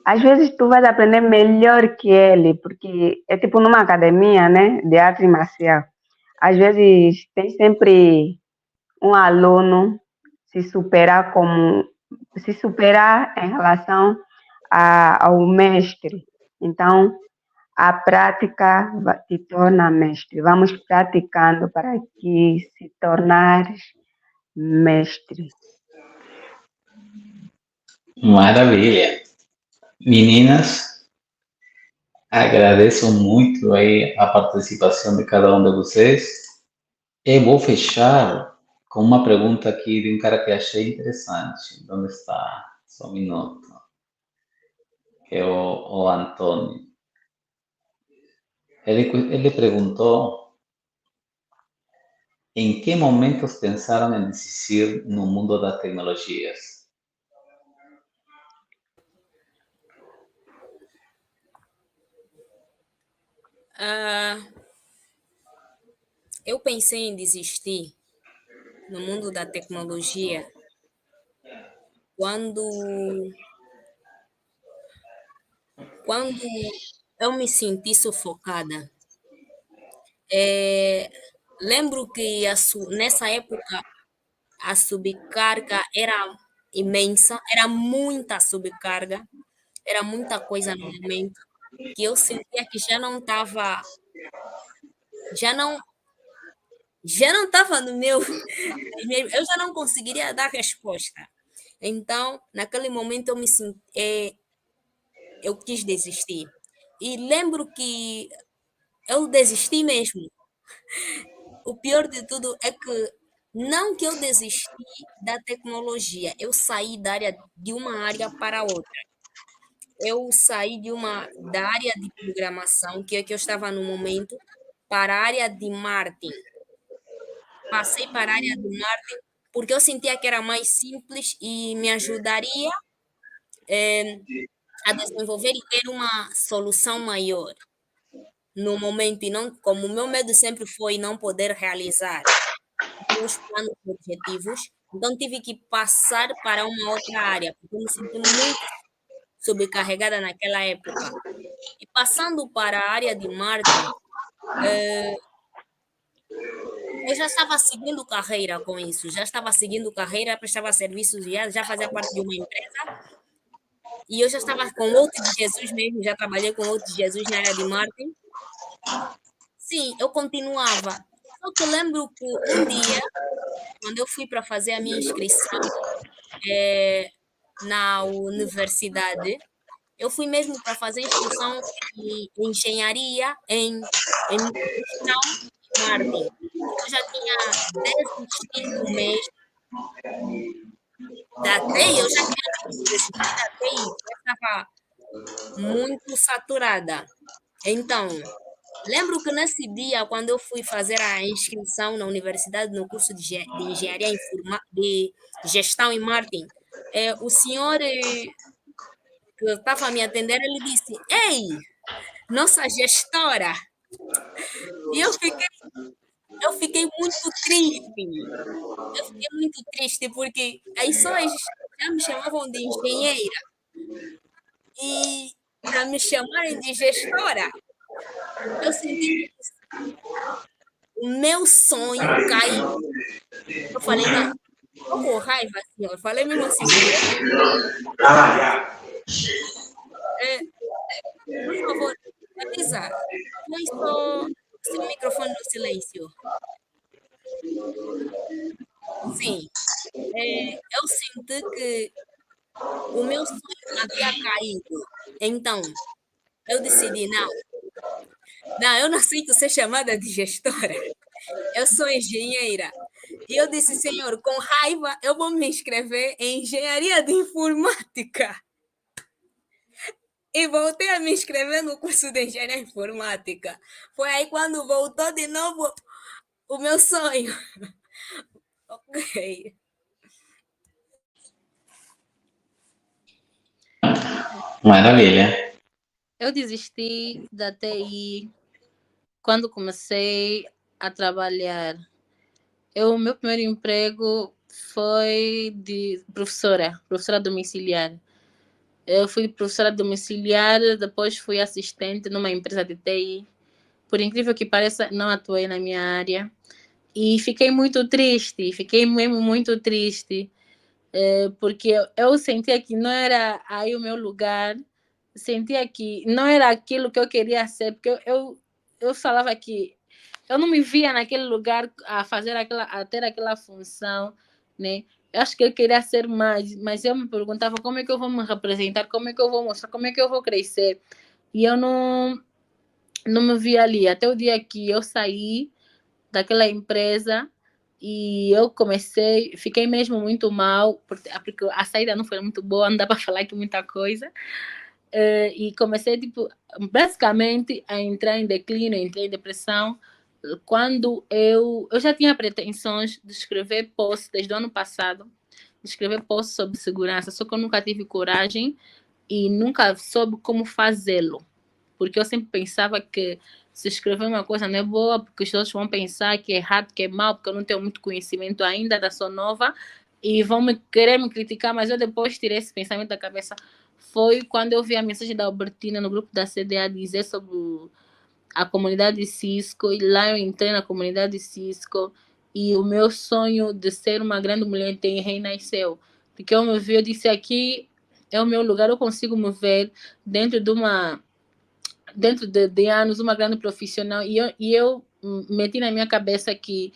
Às vezes tu vais aprender melhor que ele, porque é tipo numa academia, né, de arte marcial. Às vezes tem sempre um aluno se superar em relação ao mestre. Então, a prática te torna mestre. Vamos praticando para que se tornares mestre. Maravilha. Meninas, agradeço muito aí a participação de cada um de vocês. Eu vou fechar com uma pergunta aqui de um cara que achei interessante. Onde está? Só um minuto. Que é o Antônio. Ele perguntou em que momentos pensaram em desistir no mundo das tecnologias? Eu pensei em desistir no mundo da tecnologia quando eu me senti sufocada. Lembro que nessa época a subcarga era imensa, era muita subcarga, era muita coisa no momento que eu sentia que já não estava no meu, eu já não conseguiria dar resposta. Então, naquele momento eu quis desistir. E lembro que eu desisti mesmo. O pior de tudo é que não que eu desisti da tecnologia, eu saí de uma área para outra. eu saí da área de programação, que é que eu estava no momento, para a área de marketing. Passei para a área de marketing porque eu sentia que era mais simples e me ajudaria a desenvolver e ter uma solução maior no momento. E não, como o meu medo sempre foi não poder realizar meus planos e objetivos, então tive que passar para uma outra área, porque eu me senti muito sobrecarregada naquela época. E passando para a área de marketing, eu já estava seguindo carreira com isso, já estava seguindo carreira, prestava serviços, já fazia parte de uma empresa, e eu já estava com outro de Jesus mesmo, já trabalhei com outro de Jesus na área de marketing. Sim, eu continuava. Só que eu lembro que um dia, quando eu fui para fazer a minha inscrição na universidade, eu fui mesmo para fazer inscrição em engenharia, em gestão e marketing. Eu já tinha desistido mesmo da TI, eu já tinha desistido da TI, eu estava muito saturada. Então, lembro que nesse dia, quando eu fui fazer a inscrição na universidade no curso de engenharia de gestão e marketing, o senhor que estava a me atender, ele disse: Ei, nossa gestora! E eu fiquei muito triste. Eu fiquei muito triste porque as pessoas já me chamavam de engenheira. E para me chamarem de gestora, eu senti que o meu sonho caiu. Eu falei, não, tô com raiva, senhor. Eu falei mesmo assim, por favor, avisa. Põe só seu microfone no silêncio. Sim, eu senti que o meu sonho havia caído. Então, eu decidi, não, eu não aceito ser chamada de gestora. Eu sou engenheira. E eu disse, senhor, com raiva, eu vou me inscrever em engenharia de informática. E voltei a me inscrever no curso de engenharia informática. Foi aí quando voltou de novo o meu sonho. Ok. Maravilha. Eu desisti da TI quando comecei a trabalhar. Meu primeiro emprego foi de professora domiciliar. Eu fui professora domiciliar, depois fui assistente numa empresa de TI. Por incrível que pareça, não atuei na minha área. E fiquei muito triste, fiquei mesmo muito triste, porque eu sentia que não era aí o meu lugar, sentia que não era aquilo que eu queria ser, porque eu falava que eu não me via naquele lugar a ter aquela função, né? Eu acho que eu queria ser mais, mas eu me perguntava como é que eu vou me representar, como é que eu vou mostrar, como é que eu vou crescer. E eu não me via ali, até o dia que eu saí daquela empresa e eu fiquei mesmo muito mal, porque a saída não foi muito boa, não dá para falar aqui muita coisa. E comecei, tipo, basicamente a entrar em declínio, entrei em depressão, quando eu já tinha pretensões de escrever posts desde o ano passado, de escrever posts sobre segurança, só que eu nunca tive coragem e nunca soube como fazê-lo, porque eu sempre pensava que se escrever uma coisa não é boa, porque os outros vão pensar que é errado, que é mal, porque eu não tenho muito conhecimento ainda, sou nova, e vão querer me criticar, mas eu depois tirei esse pensamento da cabeça. Foi quando eu vi a mensagem da Albertina no grupo da CDA dizer sobre a comunidade Cisco, e lá eu entrei na comunidade Cisco, e o meu sonho de ser uma grande mulher em TI renasceu, porque eu me vi, eu disse, aqui é o meu lugar, eu consigo me ver dentro de anos, uma grande profissional, e eu meti na minha cabeça que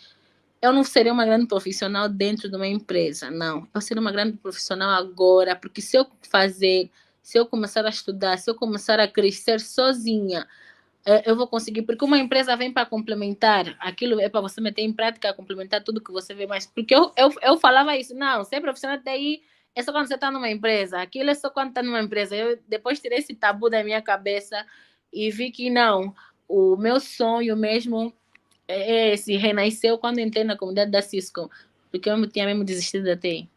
eu não seria uma grande profissional dentro de uma empresa, não. Eu seria uma grande profissional agora, porque se eu começar a estudar, se eu começar a crescer sozinha, eu vou conseguir, porque uma empresa vem para complementar, aquilo é para você meter em prática, complementar tudo que você vê mais, porque eu falava isso, não, ser profissional de TI é só quando você está numa empresa. Aquilo é só quando está numa empresa. Eu depois tirei esse tabu da minha cabeça e vi que não. O meu sonho mesmo é esse. Renasceu quando entrei na comunidade da Cisco. Porque eu tinha mesmo desistido da TI.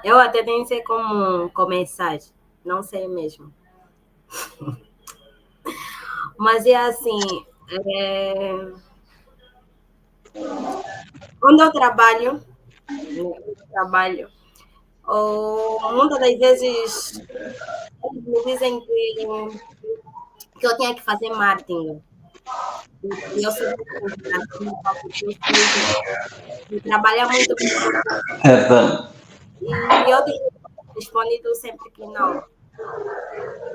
Eu até nem sei como começar. Não sei mesmo. Mas é assim, onde eu trabalho, muitas das vezes eles me dizem que eu tinha que fazer marketing. E eu sou de trabalhar muito Perdão. e eu tenho respondido sempre que não.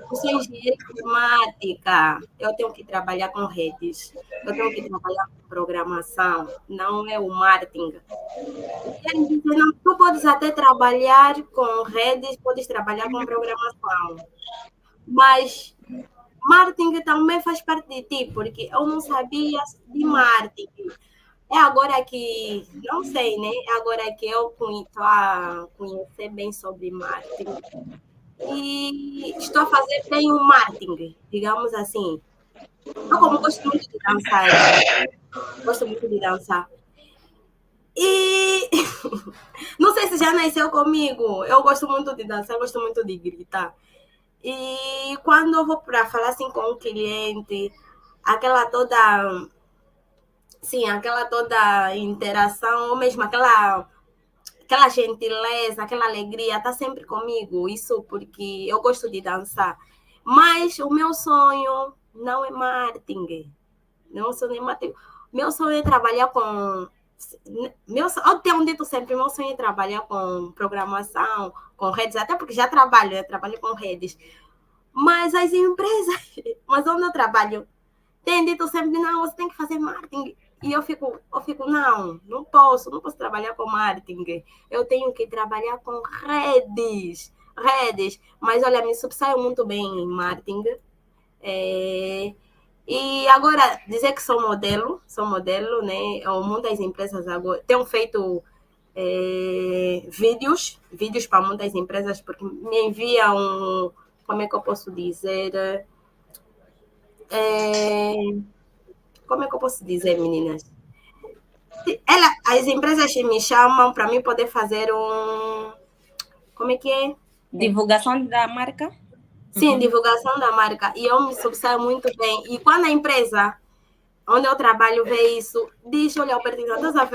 Eu sou engenheira informática, eu tenho que trabalhar com redes, eu tenho que trabalhar com programação, não é o marketing. E eles dizem, não, tu podes até trabalhar com redes, podes trabalhar com programação, mas marketing também faz parte de ti, porque eu não sabia de marketing. É agora que, não sei, né? É agora que eu estou a conhecer bem sobre marketing. E estou a fazer bem o marketing, digamos assim. Eu como gosto muito de dançar, gosto muito de dançar. E não sei se já nasceu comigo, eu gosto muito de dançar, gosto muito de gritar. E quando eu vou para falar assim com o cliente, aquela toda, sim, aquela toda interação, ou mesmo aquela gentileza, aquela alegria, tá sempre comigo. Isso porque eu gosto de dançar. Mas o meu sonho não é marketing. Não sonho é marketing. Meu sonho é trabalhar com. Eu tenho dito sempre, meu sonho é trabalhar com programação, com redes, até porque já trabalho, eu trabalho com redes. Mas as empresas, mas onde eu trabalho, tem dito sempre, não, você tem que fazer marketing. E eu fico, não posso trabalhar com marketing. Eu tenho que trabalhar com redes. Mas olha, me subsaio muito bem em marketing. E agora, dizer que sou modelo, né? Muitas empresas agora têm feito vídeos para muitas empresas, porque me enviam, como é que eu posso dizer? Como é que eu posso dizer, meninas? As empresas me chamam para mim poder fazer como é que é? Divulgação da marca? Sim, divulgação da marca. E eu me subsaio muito bem. E quando a empresa onde eu trabalho vê isso, diz, olha, Albertina, você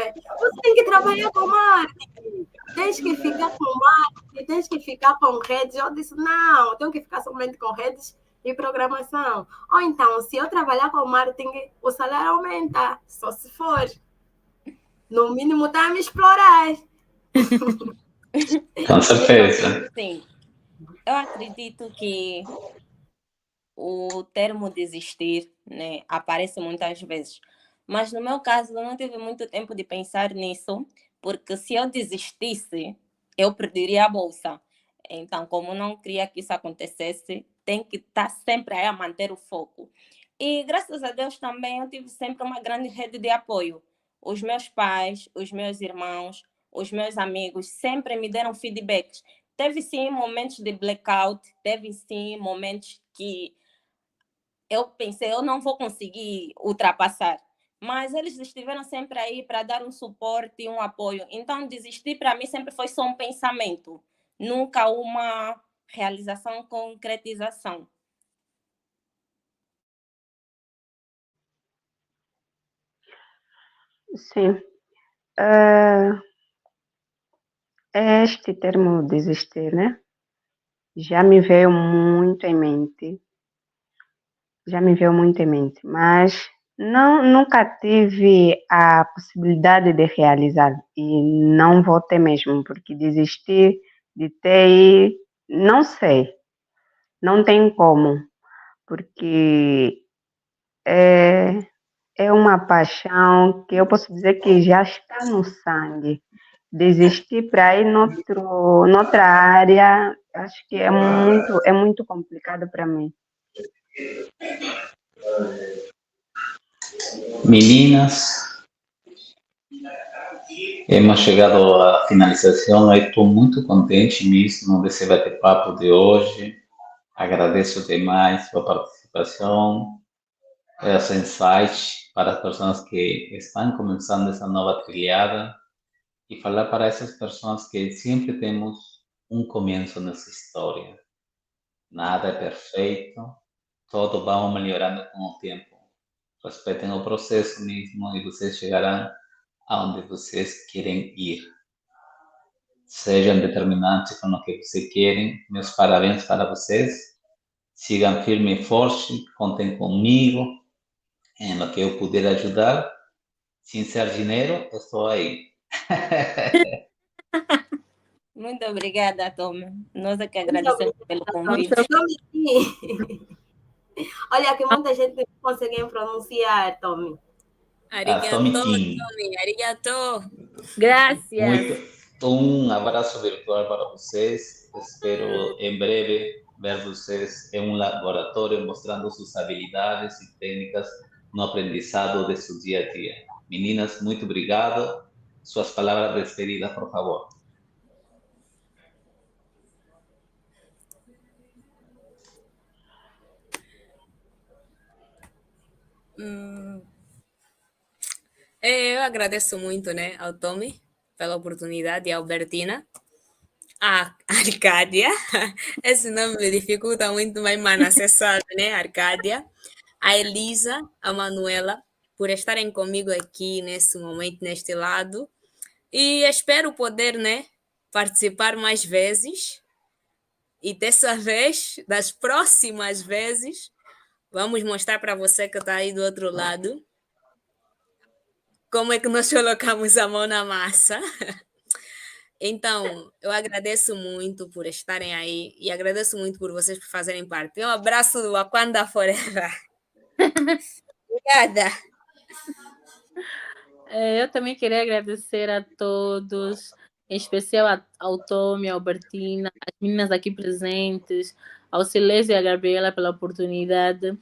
tem que trabalhar com marketing. Tens que ficar com marketing, tens que ficar com redes. Eu disse, não, eu tenho que ficar somente com redes e programação. Ou então, se eu trabalhar com marketing, o salário aumenta, só se for. No mínimo, tá a me explorar. Com certeza. Sim. Eu acredito que o termo desistir, né, aparece muitas vezes. Mas no meu caso, eu não tive muito tempo de pensar nisso, porque se eu desistisse, eu perderia a bolsa. Então, como não queria que isso acontecesse, tem que estar sempre aí a manter o foco. E graças a Deus também eu tive sempre uma grande rede de apoio. Os meus pais, os meus irmãos, os meus amigos sempre me deram feedbacks. Teve sim momentos de blackout, teve sim momentos que eu pensei, eu não vou conseguir ultrapassar. Mas eles estiveram sempre aí para dar um suporte e um apoio. Então, desistir para mim sempre foi só um pensamento, nunca uma realização, concretização. Sim. Este termo desistir, né? Já me veio muito em mente. Mas nunca tive a possibilidade de realizar e não vou ter mesmo, porque desistir de TI, não sei, não tem como, porque é uma paixão que eu posso dizer que já está no sangue. Desistir para ir noutra área, acho que é muito complicado para mim. Meninas, Hemos chegado à finalização. Eu estou muito contente mesmo desse bate-papo de hoje. Agradeço demais sua participação, esse insight para as pessoas que estão começando essa nova trilhada e falar para essas pessoas que sempre temos um começo nessa história. Nada é perfeito, tudo vamos melhorando com o tempo. Respeitem o processo mesmo e vocês chegarão aonde vocês querem ir. Sejam determinantes com o que vocês querem. Meus parabéns para vocês. Sigam firme e forte, contem comigo em lo que eu puder ajudar. Sem ser dinheiro, eu estou aí. Muito obrigada, Tom. Nós é que Muito agradecemos pelo convite. Tommy. Olha que muita gente não consegue pronunciar, Tommy. Arigato, Tommy Tommy. King. Arigato. Graças. Um abraço virtual para vocês. Espero em breve ver vocês em um laboratório mostrando suas habilidades e técnicas no aprendizado de seu dia a dia. Meninas, muito obrigado. Suas palavras de despedida, por favor. Eu agradeço muito, né, ao Tommy pela oportunidade e à Albertina. A Arcádia, esse nome me dificulta muito, mas, mano, você sabe, né, Arcádia. A Elisa, a Manuela, por estarem comigo aqui nesse momento, neste lado. E espero poder, né, participar mais vezes. E dessa vez, das próximas vezes, vamos mostrar para você que está aí do outro lado como é que nós colocamos a mão na massa. Então, eu agradeço muito por estarem aí e agradeço muito por vocês por fazerem parte. Um abraço do Wakanda Forever. Obrigada. Eu também queria agradecer a todos, em especial ao Tommy, à Albertina, às meninas aqui presentes, ao Silésio e à Gabriela pela oportunidade,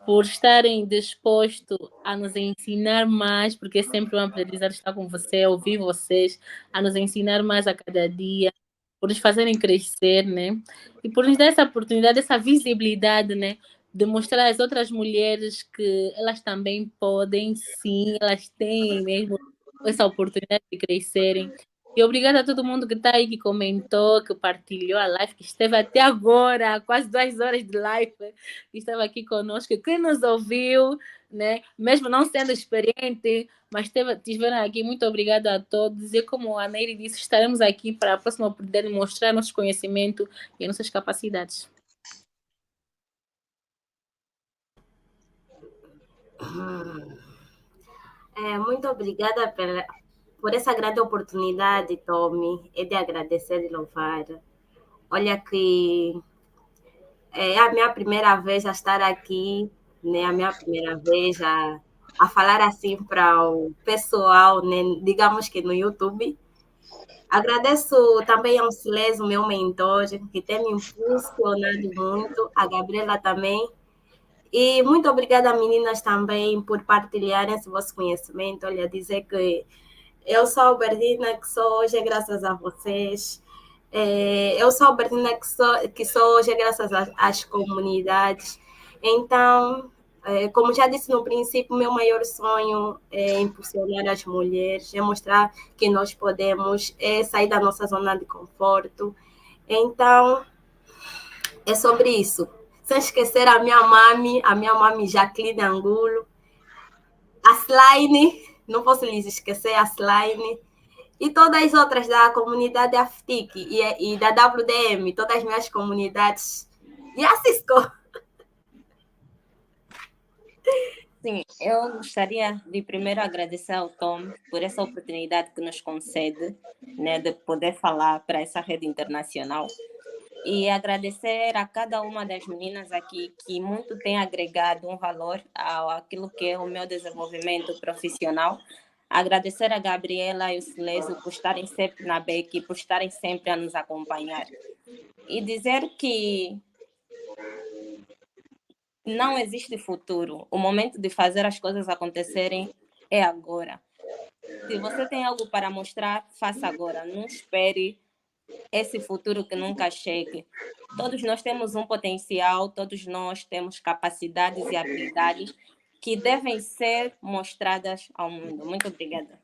por estarem dispostos a nos ensinar mais, porque é sempre um aprendizado estar com você, ouvir vocês, a nos ensinar mais a cada dia, por nos fazerem crescer, né? E por nos dar essa oportunidade, essa visibilidade, né? De mostrar às outras mulheres que elas também podem, sim, elas têm mesmo essa oportunidade de crescerem. E obrigada a todo mundo que está aí, que comentou, que partilhou a live, que esteve até agora, quase 2 horas de live, que estava aqui conosco, que nos ouviu, né? Mesmo não sendo experiente, mas estiveram aqui. Muito obrigada a todos. E como a Nery disse, estaremos aqui para a próxima oportunidade de mostrar nosso conhecimento e nossas capacidades. Muito obrigada por essa grande oportunidade, Tommy. É de agradecer e louvar. Olha que é a minha primeira vez a estar aqui, né? A minha primeira vez a falar assim para o pessoal, né? Digamos que no YouTube. Agradeço também ao Silésio, meu mentor, que tem me impulsionado muito, a Gabriela também. E muito obrigada, meninas, também, por partilharem esse vosso conhecimento. Olha, dizer que eu sou a Albertina, que sou hoje graças a vocês. Eu sou a Albertina, que sou hoje graças às comunidades. Então, como já disse no princípio, meu maior sonho é impulsionar as mulheres, é mostrar que nós podemos sair da nossa zona de conforto. Então, é sobre isso. Sem esquecer a minha mami Jacqueline Angulo, a Slaine, não posso lhes esquecer a Slaine, e todas as outras da comunidade AFTIC e da WDM, todas as minhas comunidades. E a Cisco. Sim, eu gostaria de primeiro agradecer ao Tom por essa oportunidade que nos concede, né, de poder falar para essa rede internacional. E agradecer a cada uma das meninas aqui que muito tem agregado um valor àquilo que é o meu desenvolvimento profissional. Agradecer a Gabriela e o Silésio por estarem sempre na BEC, por estarem sempre a nos acompanhar. E dizer que não existe futuro. O momento de fazer as coisas acontecerem é agora. Se você tem algo para mostrar, faça agora. Não espere esse futuro que nunca chegue. Todos nós temos um potencial, todos nós temos capacidades e habilidades que devem ser mostradas ao mundo. Muito obrigada.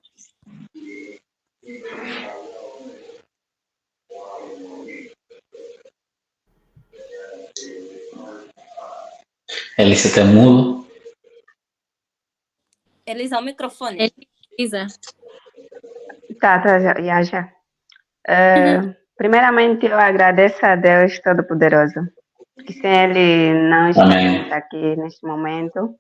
Elisa, está mudo? Elisa, o microfone. Elisa. Tá, já. Primeiramente, eu agradeço a Deus Todo-Poderoso, que sem Ele não estaríamos aqui neste momento.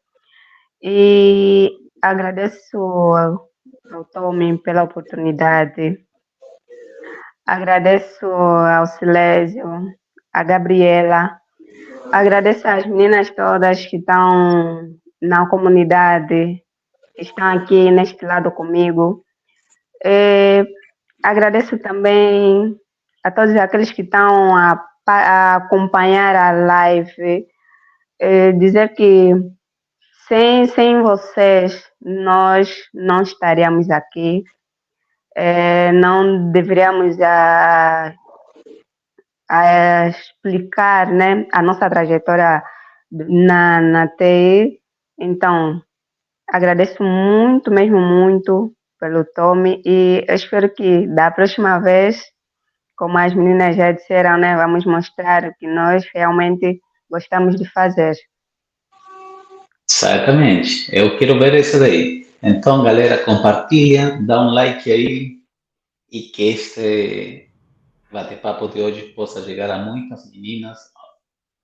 E agradeço ao Tommy pela oportunidade. Agradeço ao Silésio, a Gabriela. Agradeço às meninas todas que estão na comunidade, que estão aqui neste lado comigo. Agradeço também a todos aqueles que estão a acompanhar a live. Dizer que sem vocês, nós não estaríamos aqui. Não deveríamos a explicar, né, a nossa trajetória na TI. Então, agradeço muito, mesmo muito, pelo Tommy, e eu espero que da próxima vez, como as meninas já disseram, né, vamos mostrar o que nós realmente gostamos de fazer. Exatamente, eu quero ver isso daí. Então, galera, compartilha, dá um like aí e que este bate-papo de hoje possa chegar a muitas meninas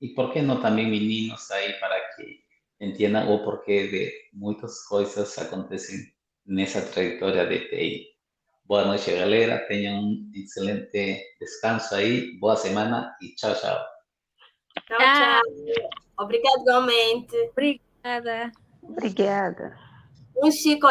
e, por que não, também meninos aí, para que entendam o porquê de muitas coisas acontecem nessa trajetória de TI. Boa noite, galera. Tenham um excelente descanso aí. Boa semana e tchau, tchau. Tchau. Obrigada igualmente. Obrigada. Obrigada. Um chico